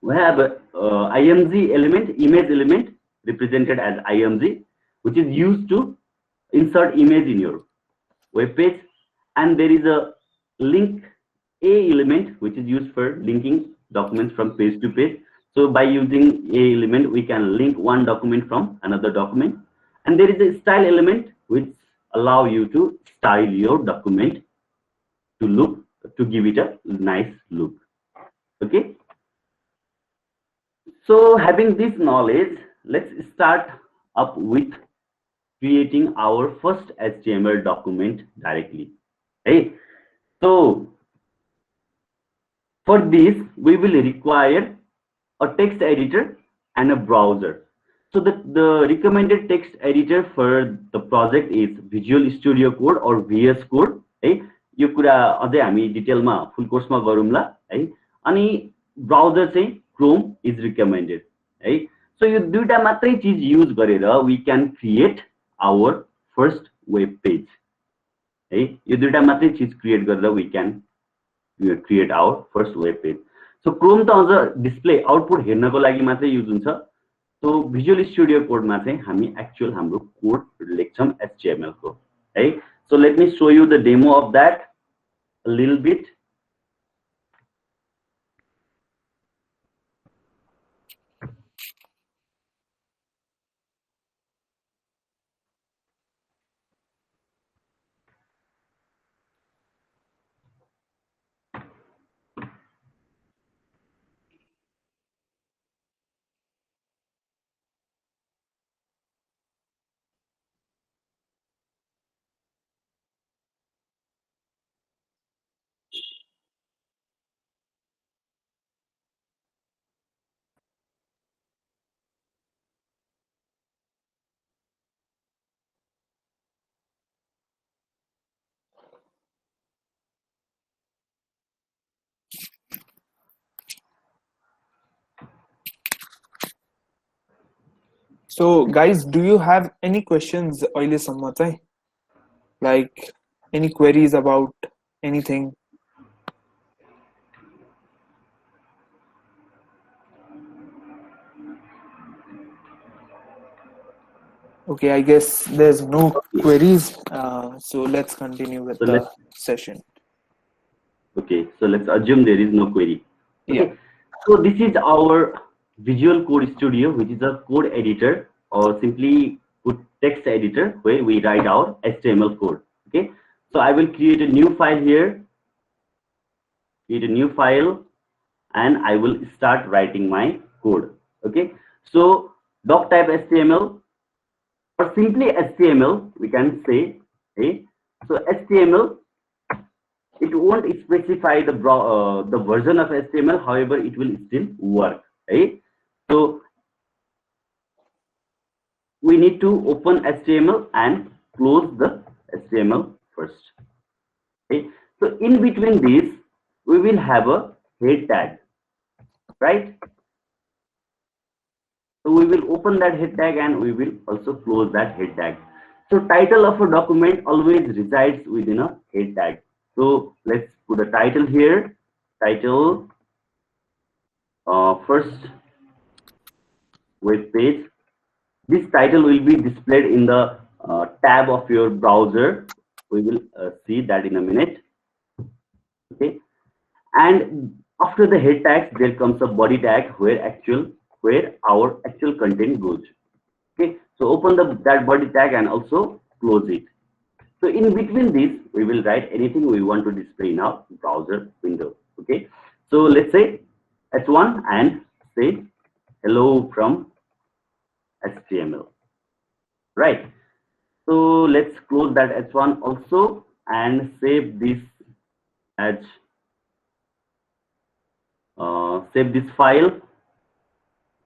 B: We have IMG element, image element represented as IMG, which is used to insert image in your web page, and there is a link A element, which is used for linking documents from page to page. So by using A element, we can link one document from another document. And there is a style element which allow you to style your document to look, to give it a nice look. Okay. So having this knowledge, let's start up with creating our first HTML document directly. Okay. So for this, we will require a text editor and a browser. So the recommended text editor for the project is Visual Studio Code or VS Code. है यो कुरा अझै हामी डिटेलमा full कोर्समा गरौँला है अनि browser चाहिँ Chrome is recommended है सो यो दुईटा मात्रै चीज युज गरेर we can create our first web page है यो दुईटा मात्रै चीज क्रिएट गरेर we can create our first web page so Chrome त अझ डिस्प्ले आउटपुट हेर्नको लागि मात्रै युज हुन्छ सो भिजुअल स्टुडियो कोडमा चाहिँ हामी एक्चुअल हाम्रो कोड लेख्छौं एचटीएमएल को है so let me show you the demo of that a little bit.
A: So guys, do you have any questions अहिले सम्म चाहिँ like any queries about anything? Okay, I guess there's no queries, so let's continue with the session.
B: Okay, so let's assume there is no query. Okay.
A: Yeah.
B: So this is our Visual Code Studio, which is a code editor or simply put text editor where we write our HTML code. Okay, so I will create a new file here, and I will start writing my code. Okay, so doc type HTML or simply HTML we can say. Okay, so HTML, it won't specify the version of HTML, however it will still work. Right? So we need to open HTML and close the HTML first. Okay? So in between these we will have a head tag, right? So we will open that head tag and we will also close that head tag. So title of a document always resides within a head tag. So let's put a title here, title first web page. This title will be displayed in the tab of your browser. We will see that in a minute. Okay, and after the head tag there comes a body tag where our actual content goes. Okay, so open that body tag and also close it. So in between this we will write anything we want to display in our browser window. Okay, so let's say h1 and say hello from HTML, right? So let's close that h1 also and save this as save this file.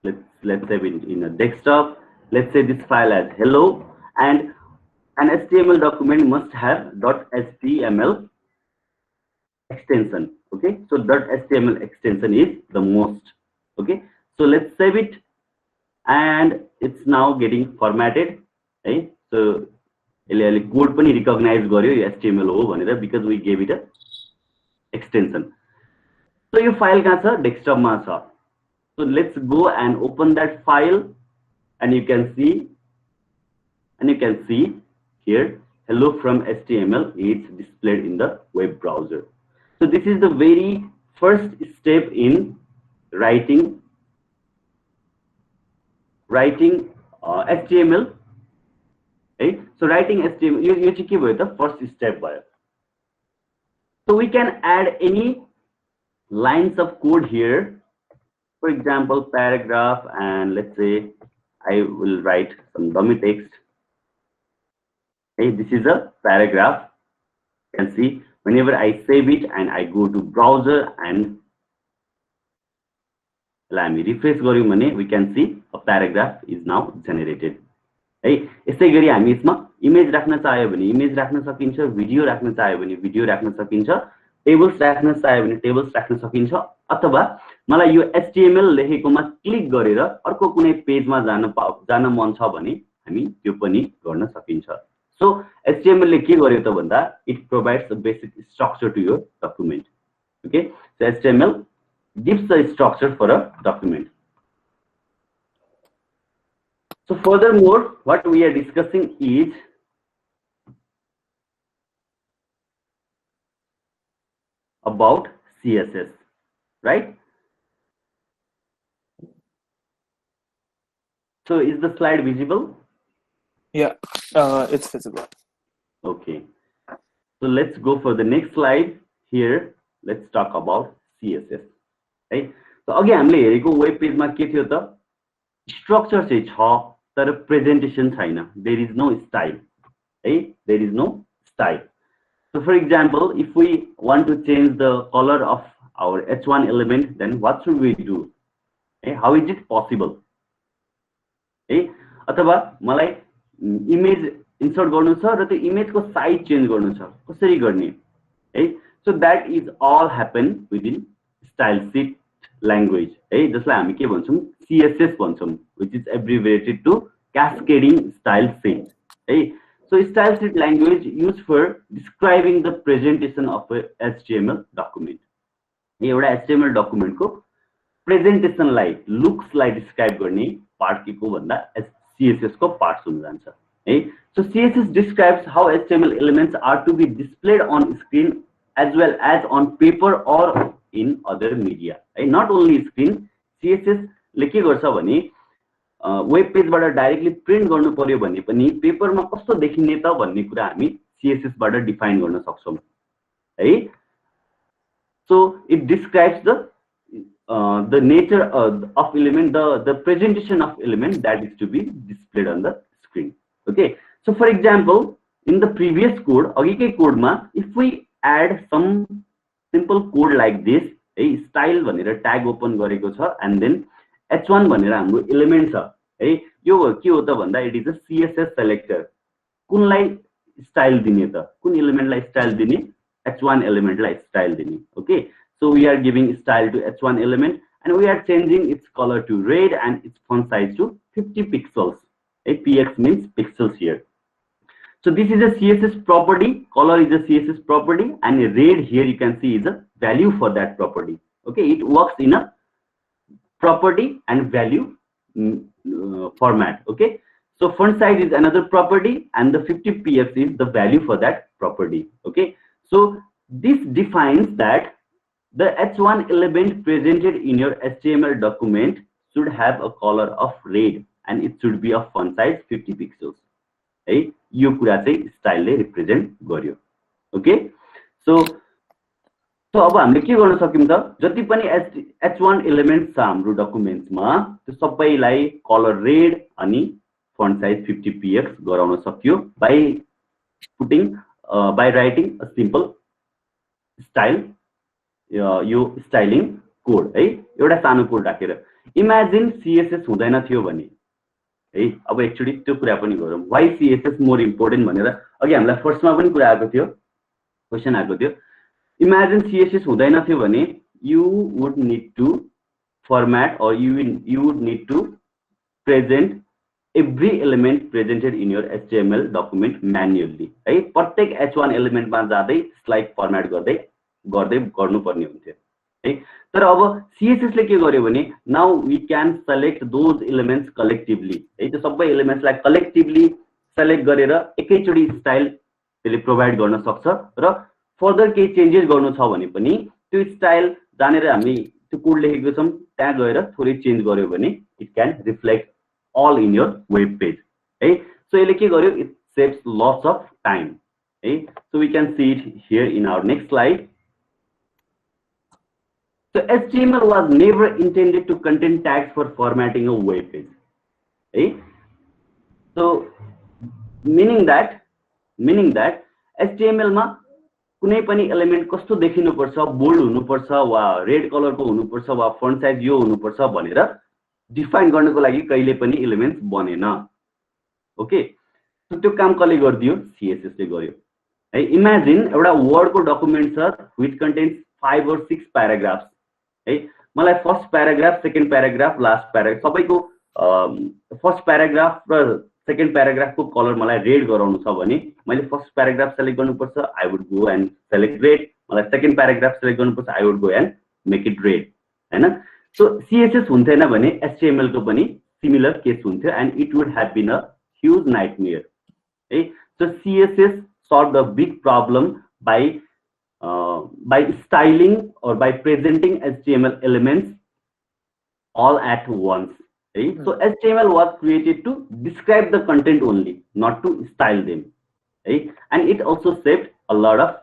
B: Let's save it in a desktop. Let's say this file as hello, and an HTML document must have .html extension. Okay, so .html extension is the most. Okay, so let's save it, and it's now getting formatted. Okay, so code pani recognize garyo yo HTML ho bhanera because we gave it a extension. So your file kaha cha desktop ma cha. So let's go and open that file, and you can see here hello from HTML is displayed in the web browser. So this is the very first step in writing HTML. Right? So writing HTML, you check the first step. So we can add any lines of code here. For example, paragraph, and let's say I will write some dummy text. Okay, this is a paragraph. You can see whenever I save it and I go to browser and let me refresh, we can see a paragraph is now generated. Hey, यसै गरी हामी यसमा image राख्न चाह्यो भने image राख्न सकिन्छ, video राख्न चाह्यो भने भिडियो राख्न सकिन्छ, टेबल्स राख्न चाह्यो भने टेबल्स राख्न सकिन्छ, अथवा मलाई यो HTML लेखेकोमा क्लिक गरेर अर्को कुनै पेजमा जान मन छ भने हामी त्यो पनि गर्न सकिन्छ. So HTML ले के गर्यो त भन्दा it provides a basic structure to your document. Okay, so HTML gives a structure for a document. So furthermore, what we are discussing is about CSS, right? So is the slide visible?
A: Yeah, it's visible.
B: Okay. So let's go for the next slide. Here, let's talk about CSS. Right? So again, हामीले हेरेको web पेजमा के थियो त structure चाहिँ छ तर presentation छैन. There is no style. Right? There is no style. So for example, if we want to change the color of our H1 element, then what should we do? Hey, how is it possible? Hey, अथवा मलाई image insert गर्नु छ र त्यो इमेजको size change गर्नु छ, कसरी गर्ने? है, so that is all happen within style sheet language. है, जसलाई हामी के भन्छौं CSS भन्छौं, which is abbreviated to cascading style sheet. है, so style sheet language used for describing the presentation of a HTML document. एउटा HTML डकुमेन्ट को presentation लाई, looks लाई describe गर्ने part के को भन्दा CSS को पार्ट हुन जान्छ. है, so CSS describes how HTML elements are to be displayed on screen as well as on paper or in other media. है, not only screen, CSS ले के गर्छ भने वेब पेजबाट डाइरेक्टली प्रिन्ट गर्नु पर्यो भने पनि पेपरमा कस्तो देखिने त भन्ने कुरा हामी CSS बाट डिफाइन गर्न सक्छौं. है, so it describes the nature of element, the presentation of element that is to be displayed on the screen. Okay, so for example, in the previous code, अघिकै कोडमा if we add some simple code like this, है, style भनेर tag open गरेको छ and then h1 भनेर हाम्रो element छ. है, यो के हो त भन्दा it is a CSS selector. कुनलाई स्टाइल दिने त, कुन एलिमेन्टलाई स्टाइल दिने? h1 एलिमेन्टलाई स्टाइल दिने. Okay, so we are giving style to h1 element and we are changing its color to red and its font size to 50 pixels. px means pixels here. So this is a CSS property, color is a CSS property, and red here you can see is a value for that property. Okay, it works in a property and value format. Okay, so font size is another property and the 50px is the value for that property. Okay, so this defines that the h1 element presented in your HTML document should have a color of red and it should be of font size 50 pixels. है, यो कुरा चाहिँ स्टाइलले represent गर्यो. Okay, सो अब हामीले के गर्न सक्यौं त, जति पनि h1 एलिमेन्ट छ हाम्रो डकुमेन्ट्समा त्यो सबैलाई कलर रेड अनि फन्ट साइज 50px गराउन सक्यो by writing a simple style, yo styling code. है, एउटा सानो कोड राखेर इमेजिन CSS हुँदैन थियो भने, है, अब एक्चुअली त्यो कुरा पनि गरौँ. why CSS मोर इम्पोर्टेन्ट भनेर अघि हामीलाई फर्स्टमा पनि कुरा आएको थियो, क्वेशन आएको थियो. इमेजिन CSS हुँदैन थियो भने you would need to format or you would need to present every element presented in your HTML document manually. है, प्रत्येक h1 एलिमेन्टमा जाँदै स्लाइड फर्मेट गर्दै गर्नुपर्ने हुन्थ्यो. है, तर अब CSS ले के गर्यो भने now we can select those elements collectively. है, त्यो सबै एलिमेन्ट्सलाई कलेक्टिभली सेलेक्ट गरेर एकैचोटी स्टाइल त्यसले प्रोभाइड गर्न सक्छ र फर्दर केही चेन्जेस गर्नु छ भने पनि त्यो स्टाइल जानेर हामी त्यो कोड लेखेको छौँ त्यहाँ गएर थोरै चेन्ज गर्यो भने it can reflect all in your web page. Right? So it saves lots of time. Right? So we can see it here in our next slide. So HTML was never intended to contain tags for formatting a web page. Right? So meaning that HTML मा कुनै पनि element कस्तो देखिनुपर्छ, bold हुनुपर्छ वा red कलरको हुनुपर्छ वा font size यो हुनुपर्छ भनेर डिफाइन गर्नको लागि कहिले पनि एलिमेन्ट्स बनेन. ओके, सो त्यो काम कसले गरिदियो? सीएसएस ले गर्यो. है, इमेजिन एउटा वर्डको डकुमेन्ट छ व्हिच कन्टेन्स 5 or 6 प्याराग्राफ्स. है, मलाई first paragraph, second paragraph, last paragraph सबैको फर्स्ट प्याराग्राफ र सेकेन्ड प्याराग्राफको कलर मलाई रेड गराउनु छ भने मैले फर्स्ट प्याराग्राफ सेलेक्ट गर्नुपर्छ, I would go and select red. मलाई सेकेन्ड प्याराग्राफ सेलेक्ट गर्नुपर्छ, I would go and make it red. हैन, सो सीएसएस हुन्थेन भने एचटीएमएल को पनि सिमिलर केस हुन्थ्यो and it would have been a huge nightmare. है, so CSS solve the big problem by styling or by presenting HTML elements all at once. Right? So HTML was created to describe the content only, not to style them. Right? And it also saved a lot of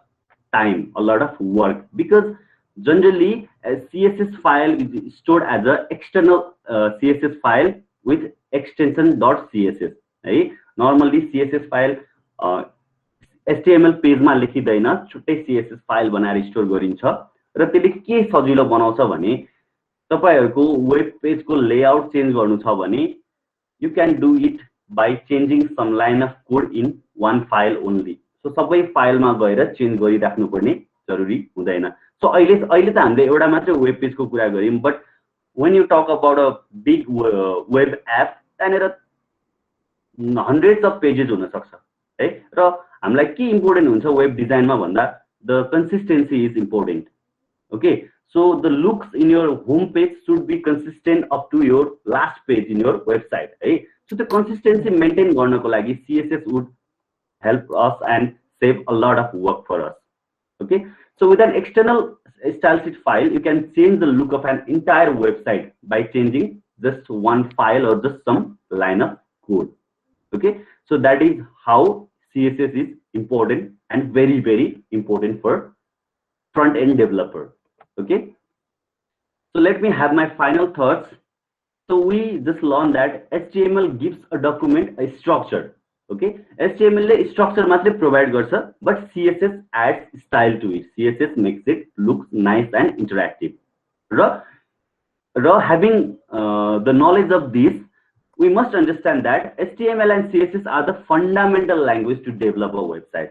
B: time, a lot of work, because generally a CSS file is stored as an external CSS file with extension .css. Right? Normally CSS file HTML पेजमा लेखिदैन, छुट्टै CSS file बनाएर store गरिन्छ र त्यसले के सजिलो बनाउँछ भने तपाईहरुको वेब पेजको लेआउट चेन्ज गर्नु छ भने you can do it by changing some line of code in one file only. So सबै फाइलमा गएर चेन्ज गरिराख्नु पर्ने जरुरी हुँदैन. सो अहिले त हामीले एउटा मात्र वेब पेजको कुरा गर्यौं, but when you talk about a big web app, त्यहाँनेर hundreds of pages हुन सक्छ है. र हामीलाई के इम्पोर्टेन्ट हुन्छ वेब डिजाइनमा भन्दा the consistency is important. Okay, so the looks in your home page should be consistent up to your last page in your website. है, सो त्यो कन्सिस्टेन्सी मेन्टेन गर्नको लागि CSS would help us and save a lot of work for us. Okay, so with an external style sheet file you can change the look of an entire website by changing just one file or just some line of code. Okay, so that is how CSS is important and very, very important for front-end developer. Okay, so let me have my final thoughts. So we just learned that HTML gives a document a structure. Okay, HTML le structure मात्रै provide गर्छ, but CSS adds style to it. CSS makes it look nice and interactive. Having the knowledge of this, we must understand that HTML and CSS are the fundamental language to develop a website.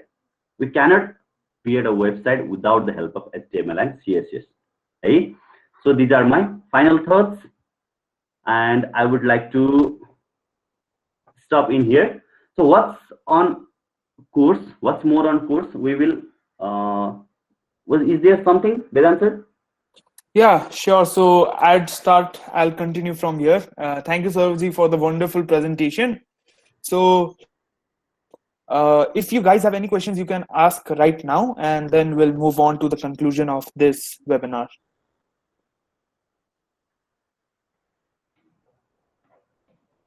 B: We cannot create a website without the help of HTML and CSS. Right? So these are my final thoughts, and I would like to stop in here. So what's on course? What's more on course? We will. Is there something, Vedant sir?
A: Yeah, sure. So I'll continue from here. Thank you, Saurabhji, for the wonderful presentation. So if you guys have any questions, you can ask right now, and then we'll move on to the conclusion of this webinar.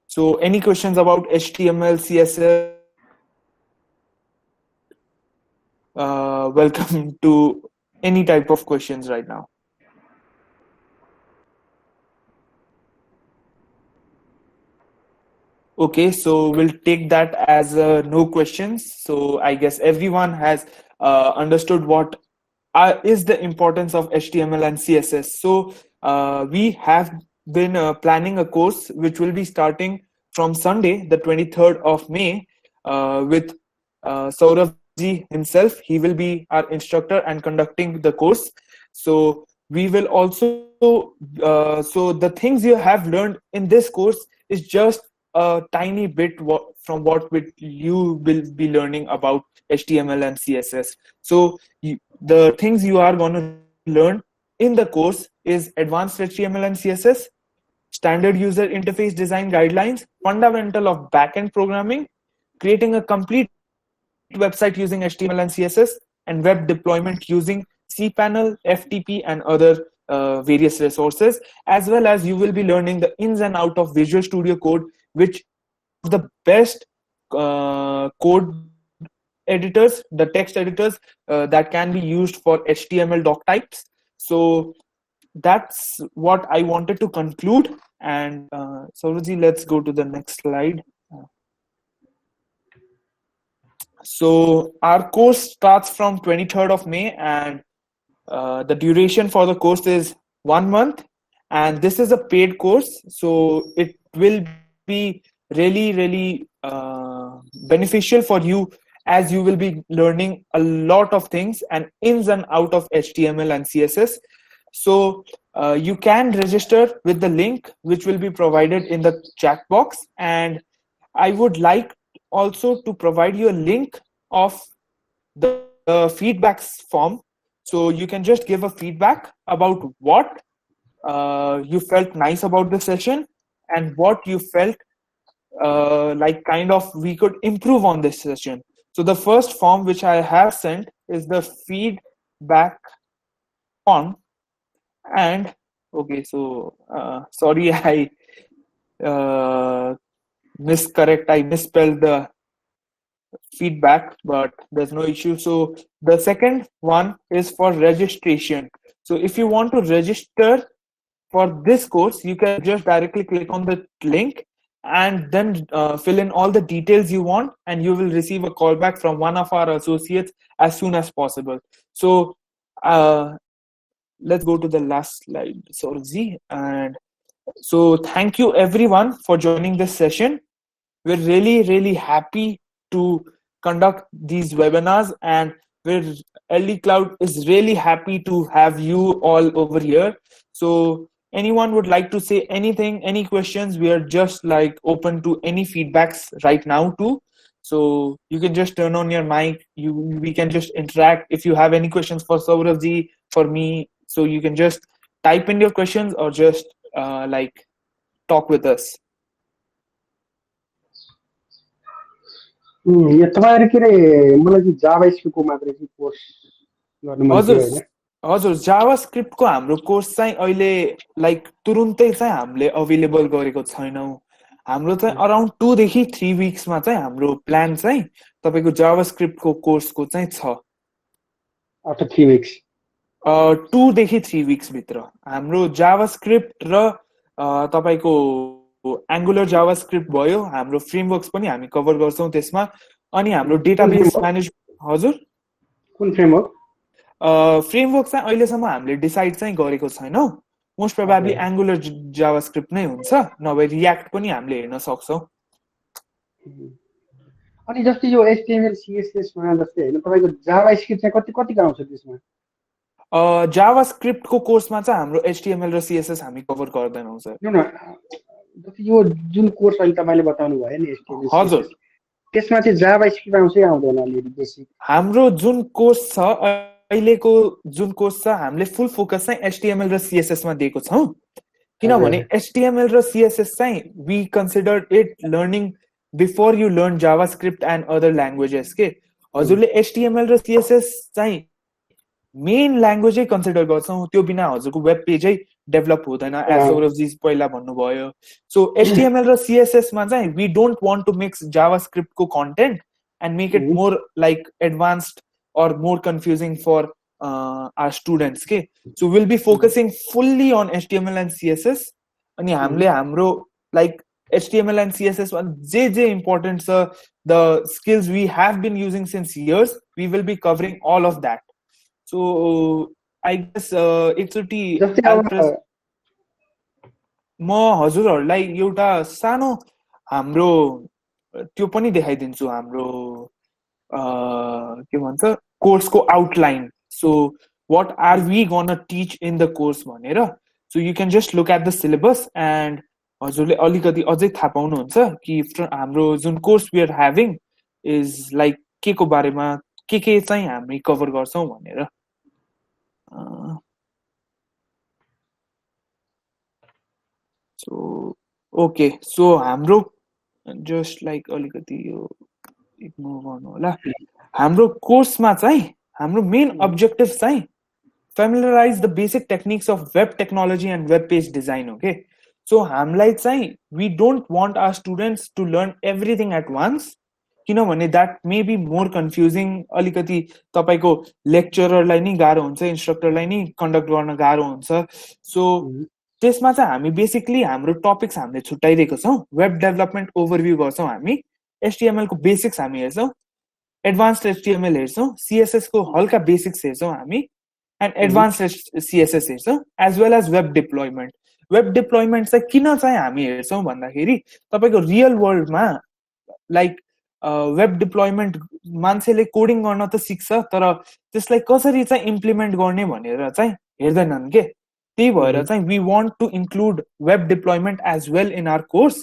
A: So any questions about HTML, CSS? Welcome to any type of questions right now. Okay, so we'll take that as no questions. So I guess everyone has understood what is the importance of HTML and CSS. So we have been planning a course which will be starting from Sunday, the 23rd of May, with Saurabhji himself. He will be our instructor and conducting the course. So we will also, so the things you have learned in this course is just a tiny bit from what you will be learning about HTML and CSS. So the things you are going to learn in the course is advanced HTML and CSS, standard user interface design guidelines, fundamental of backend programming, creating a complete website using HTML and CSS, and web deployment using cPanel, FTP, and other various resources, as well as you will be learning the ins and out of Visual Studio Code, which is the best code editors, the text editors that can be used for HTML doc types. So that's what I wanted to conclude. And Sauraji, let's go to the next slide. So our course starts from 23rd of May, and the duration for the course is 1 month, and this is a paid course, so it will be really beneficial for you, as you will be learning a lot of things and ins and out of HTML and CSS. So you can register with the link which will be provided in the chat box, and I would like also to provide you a link of the feedbacks form, so you can just give a feedback about what you felt nice about the session and what you felt like kind of we could improve on this session. So the first form which I have sent is the feedback form. And okay, so sorry, I misspelled the feedback, but there's no issue. So the second one is for registration. So if you want to register for this course, you can just directly click on the link and then fill in all the details you want, and you will receive a call back from one of our associates as soon as possible. So let's go to the last slide, Sorzi. And so thank you everyone for joining this session. We're really happy to conduct these webinars, and LD Cloud is really happy to have you all over here. So anyone would like to say anything, any questions, we are just like open to any feedbacks right now too. So you can just turn on your mic, we can just interact. If you have any questions for Sauravji, for me, so you can just type in your questions or just like talk with us.
C: तपाईँहरु के रे मलाई चाहिँ जावा स्क्रिप्टको मात्रै चाहिँ course गर्न मन थियो हैन
A: हजुर जावा स्क्रिप्टको हाम्रो कोर्स चाहिँ अहिले लाइक तुरुन्तै चाहिँ हामीले अवेलेबल गरेको छैनौं। हाम्रो चाहिँ अराउन्ड 2 देखि 3 वीक्समा चाहिँ हाम्रो प्लान चाहिँ तपाईको जावा स्क्रिप्टको कोर्सको चाहिँ छ।
C: आफ्टर 3 वीक्स
A: 2 देखि 3 वीक्स भित्र हाम्रो जावा स्क्रिप्ट र तपाईको एंगुलर जावास्क्रिप्ट भयो, हाम्रो फ्रेमवर्क्स पनि हामी कभर गर्छौं त्यसमा। अनि हाम्रो डेटाबेस म्यानेज हजुर
C: कुन फ्रेमवर्क
A: फ्रेमवर्क चाहिँ अहिलेसम्म हामीले डिसाइड चाहिँ गरेको छैनौं। मोस्ट प्रोबेबली एंगुलर जावास्क्रिप्ट नै हुन्छ, नभए रियाक्ट पनि हामीले हेर्न सक्छौं।
C: अनि जस्तै यो एचटीएमएल सीएसएस मा जस्तै हैन तपाईको जावास्क्रिप्ट चाहिँ कति कति आउँछ त्यसमा?
A: जावास्क्रिप्टको कोर्समा चाहिँ हाम्रो एचटीएमएल र सीएसएस हामी कभर गर्दैनौं सर।
C: यो जुन कोर्स अहिले तपाईले बताउनु भयो नि एचटीएमएल
A: हजुर,
C: त्यसमा चाहिँ जावास्क्रिप्ट आउँछ कि आउँदैन अलि बेसिक?
A: हाम्रो जुन कोर्स छ अहिलेको जुन कोर्स छ हामीले फुल फोकस चाहिँ एचटीएमएल र सीएसएस मा दिएको छौं, किनभने एचटीएमएल र सीएसएस चाहिँ we consider it learning before you learn JavaScript and other languages के। हजुरले एचटीएमएल र सीएसएस चाहिँ मेन ल्याङ्ग्वेजै कन्सिडर गर्छौं, त्यो बिना हजुरको वेब पेजै डेभलप हुँदैन एज सौरभजी पहिला भन्नुभयो। सो एचटीएमएल र सीएसएस मा चाहिँ we don't want to mix JavaScript को content and make it more like advanced or more confusing for our students के। So we'll be focusing fully on HTML and CSS, अनि हामीले हाम्रो like HTML and CSS one J important छ, the skills we have been using since years, we will be covering all of that. So I guess एकचोटी म हजुरहरुलाई एउटा सानो हाम्रो त्यो पनि देखाइदिन्छु, हाम्रो के भन्छ कोर्सको outline. So what are we gonna teach in the course भनेर। So you can just look at the syllabus and हजुरले अलिकति अझै थाहा पाउनुहुन्छ कि हाम्रो जुन course we are having is like के को बारेमा के चाहिँ हामी कभर गर्छौं भनेर। So okay, so हाम्रो just like अलिकति यो इग्नोर गर्नु होला। हाम्रो कोर्समा चाहिँ हाम्रो मेन अब्जेक्टिभ चाहिँ familiarize the basic techniques of web technology and web page design. Okay, so हामीलाई चाहिँ we don't want our students to learn everything at once, किनभने that may be more confusing. अलिकति तपाईको लेक्चररलाई नि गाह्रो हुन्छ, इन्स्ट्रक्टरलाई नि कन्डक्ट गर्न गाह्रो हुन्छ. सो त्यसमा चाहिँ हामी बेसिकली हाम्रो टपिक्स हामीले छुट्याइदिएको छौँ. वेब डेभलपमेन्ट ओभरभ्यू गर्छौँ हामी, HTML को बेसिक्स हामी हेर्छौँ, एडभान्स्ड HTML हेर्छौँ, CSS को हल्का बेसिक्स हेर्छौँ हामी, एन्ड एडभान्स्ड CSS हेर्छौँ, as well as web deployment. Web deployment चाहिँ किन चाहिँ हामी हेर्छौँ भन्दाखेरि तपाईको रियल वर्ल्डमा लाइक वेब डिप्लोइमेन्ट मान्छेले कोडिङ गर्न त सिक्छ, तर त्यसलाई कसरी चाहिँ इम्प्लिमेन्ट गर्ने भनेर चाहिँ हेर्दैनन् के. त्यही भएर चाहिँ we want to include web deployment as well in our course.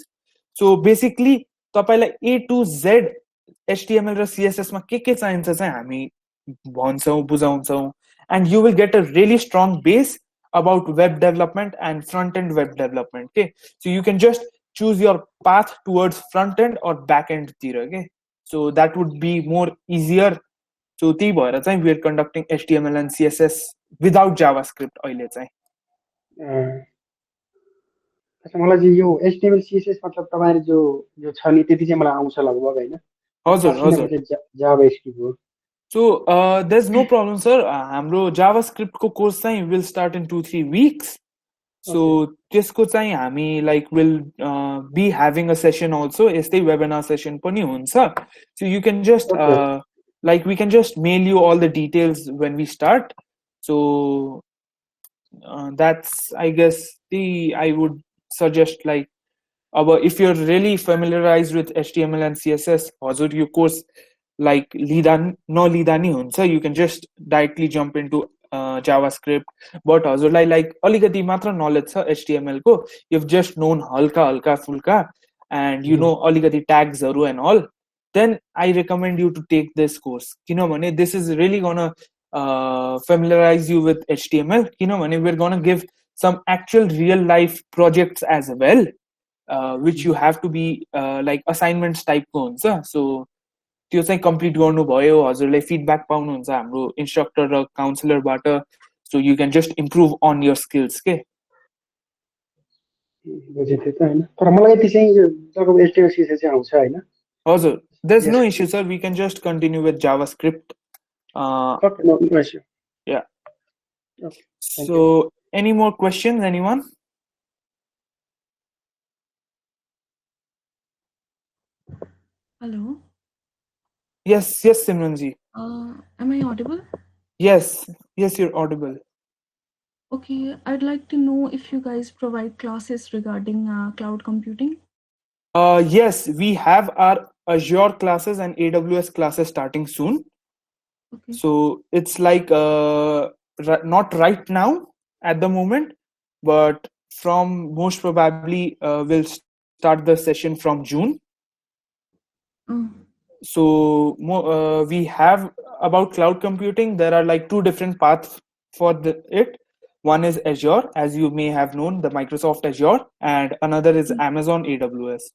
A: So basically तपाईलाई A to Z HTML र CSS मा के चाहिन्छ चाहिँ हामी भन्छौँ, बुझाउँछौँ, and you will get a really strong base about web development and front-end web development. Okay, so you can just choose your path towards front-end or back-end तिर. Okay, so that would be more easier. So त्यही भएर चाहिँ we are conducting HTML and CSS without JavaScript अहिले चाहिँ.
C: अच्छा, मलाई चाहिँ यो HTML CSS मतलब तपाईहरु जो छ नि त्यति चाहिँ मलाई आउँछ लगभग हैन.
A: हजुर
C: JavaScript हो.
A: So there's no problem, sir. हाम्रो JavaScript को course चाहिँ will start in 2-3 weeks. So त्यसको चाहिँ हामी like will be having a session also. यस्तै webinar session पनि हुन्छ. So you can just like we can just mail you all the details when we start. So that's I guess I would suggest like if you're really familiarized with HTML and CSS, हजुर यो course like नलिँदा नि हुन्छ. You can just directly jump into JavaScript. But हजुरलाई like अलिकति मात्र knowledge छ HTML को, you've just known हल्का फुल्का and you know अलिकति tags हरु and all, then I recommend you to take this course. किनभने this is really gonna familiarize you with HTML. किनभने we're gonna give some actual real life projects as well, which you have to be like assignments type को हुन्छ. So त्यो चाहिँ complete गर्नुभयो, हजुरले feedback पाउनुहुन्छ हाम्रो इन्स्ट्रक्टर र काउन्सिलरबाट. So you can just improve on your skills के.
C: बुझे त्यो त हैन, तर मलाई यति चाहिँ जब HTML CSS चाहिँ आउँछ हैन.
A: हजुर, there is no issue sir, we can just continue with JavaScript.
C: Okay, no issue.
A: Yeah.
C: Okay.
A: So any more questions, anyone?
D: Hello.
A: Yes, Simranji.
D: Am I audible?
A: Yes, you're audible.
D: Okay, I'd like to know if you guys provide classes regarding cloud computing.
A: Yes, we have our Azure classes and AWS classes starting soon.
D: Okay.
A: So it's like not right now at the moment, but from most probably we'll start the session from June. So we have about cloud computing. There are like two different paths for it. One is Azure, as you may have known, the Microsoft Azure, and another is Amazon AWS.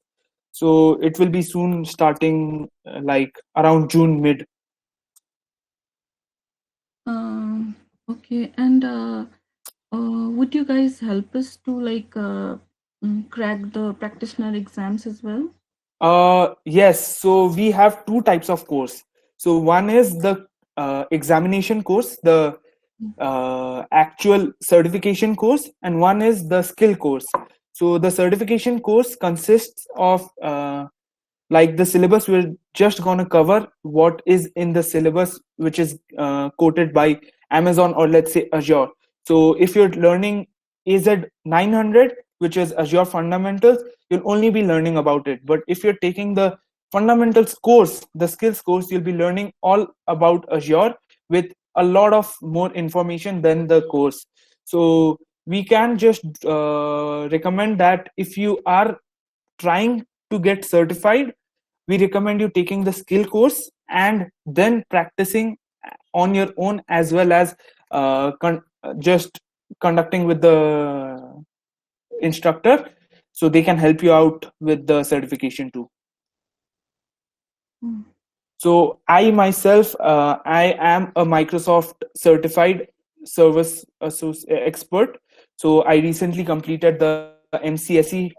A: So it will be soon starting like around June mid.
D: Okay, and would you guys help us to like crack the practitioner exams as well?
A: Yes, so we have two types of course. So one is the examination course, the actual certification course, and one is the skill course. So the certification course consists of like the syllabus. We're just gonna cover what is in the syllabus, which is quoted by Amazon or let's say Azure. So if you're learning AZ 900, which is Azure Fundamentals, you'll only be learning about it. But if you're taking the fundamentals course, the skills course, you'll be learning all about Azure with a lot of more information than the course. So we can just recommend that if you are trying to get certified, we recommend you taking the skill course and then practicing on your own, as well as just conducting with the instructor, so they can help you out with the certification too. So I myself, I am a Microsoft certified service expert. So I recently completed the MCSE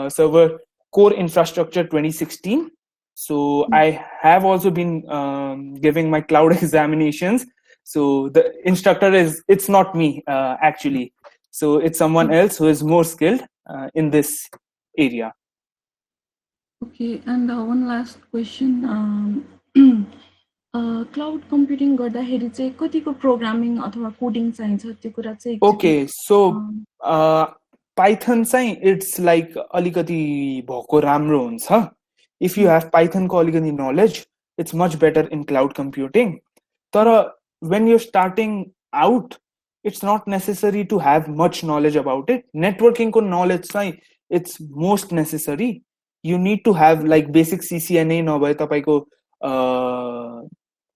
A: server core infrastructure 2016. So I have also been giving my cloud examinations. So the instructor it's not me actually. So it's someone else who is more skilled in this area.
D: Okay, and one last question. Cloud computing गर्दाखेरि चाहिँ कतिको programming अथवा coding चाहिन्छ त्यो कुरा चाहिँ
A: Okay, so Python चाहिँ it's like अलिकति भएको राम्रो हुन्छ. If you have Python को अलिकति knowledge, it's much better in cloud computing. तर when you're starting out, it's not necessary to have much knowledge about it. Networking को knowledge चाहिँ it's most necessary. You need to have like basic CCNA नभए तपाईको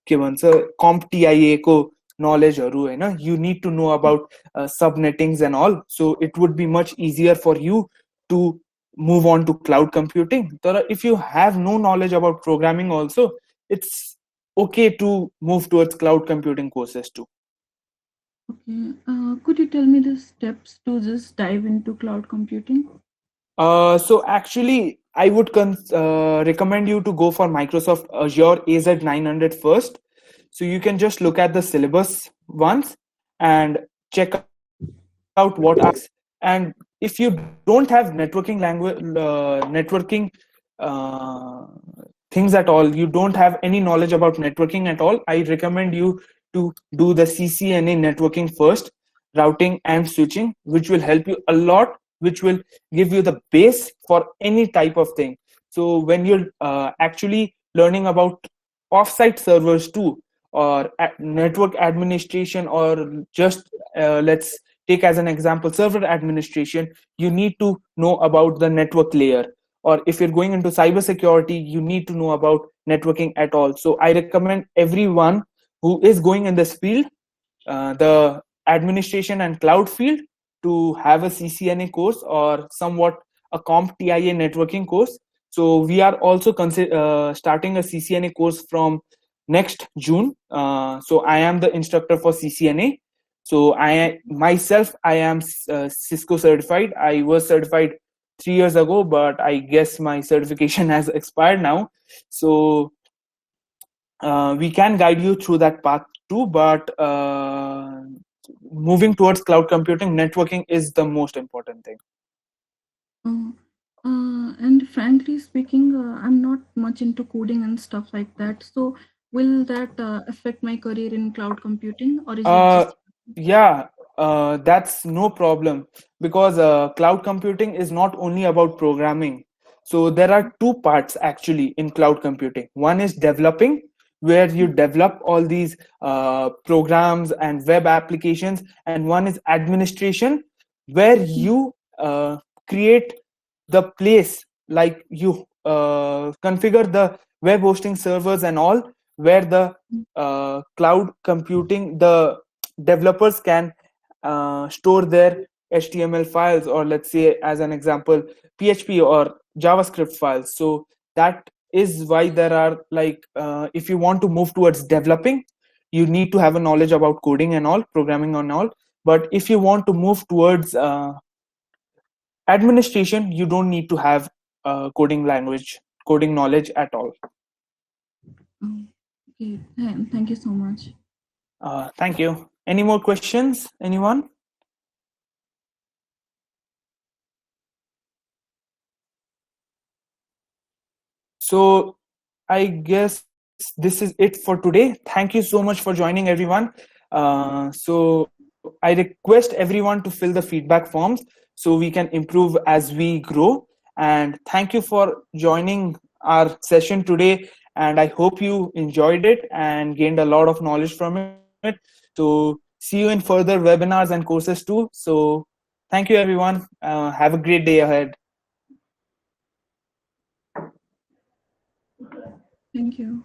A: के भन्छ CompTIA को knowledgeहरू हैन. You need to know about subnettings and all. So it would be much easier for you to move on to cloud computing. But if you have no knowledge about programming also, it's okay to move towards cloud computing courses too.
D: Okay. Could you tell me the steps to just dive into cloud computing?
A: So actually, I would recommend you to go for Microsoft Azure AZ900 first. So you can just look at the syllabus once and check out what are. And if you don't have networking language, networking things at all, you don't have any knowledge about networking at all, I recommend you to do the CCNA networking first, routing and switching, which will help you a lot, which will give you the base for any type of thing. So when you're actually learning about offsite servers too, or network administration, or just let's take as an example server administration, you need to know about the network layer. Or if you're going into cybersecurity, you need to know about networking at all. So I recommend everyone who is going in this field, the administration and cloud field, to have a CCNA course or somewhat a CompTIA networking course. So we are also starting a CCNA course from next June. So I am the instructor for CCNA. So I myself, I am Cisco certified. I was certified 3 years ago, but I guess my certification has expired now. So we can guide you through that path too, but moving towards cloud computing, networking is the most important thing.
D: And frankly speaking, I'm not much into coding and stuff like that. So will that affect my career in cloud computing, or is it just...
A: Yeah, that's no problem, because cloud computing is not only about programming. So there are two parts actually in cloud computing. One is developing, where you develop all these programs and web applications, and one is administration, where you create the place, like you configure the web hosting servers and all, where the cloud computing, the developers can store their HTML files, or let's say as an example PHP or JavaScript files. So that is why there are like if you want to move towards developing, you need to have a knowledge about coding and all, programming and all. But if you want to move towards administration, you don't need to have coding knowledge at all.
D: Okay, thank you so much.
A: Thank you. Any more questions, anyone? So I guess this is it for today. Thank you so much for joining, everyone. So I request everyone to fill the feedback forms so we can improve as we grow. And thank you for joining our session today. And I hope you enjoyed it and gained a lot of knowledge from it. So see you in further webinars and courses too. So thank you, everyone. Have a great day ahead.
D: Thank you.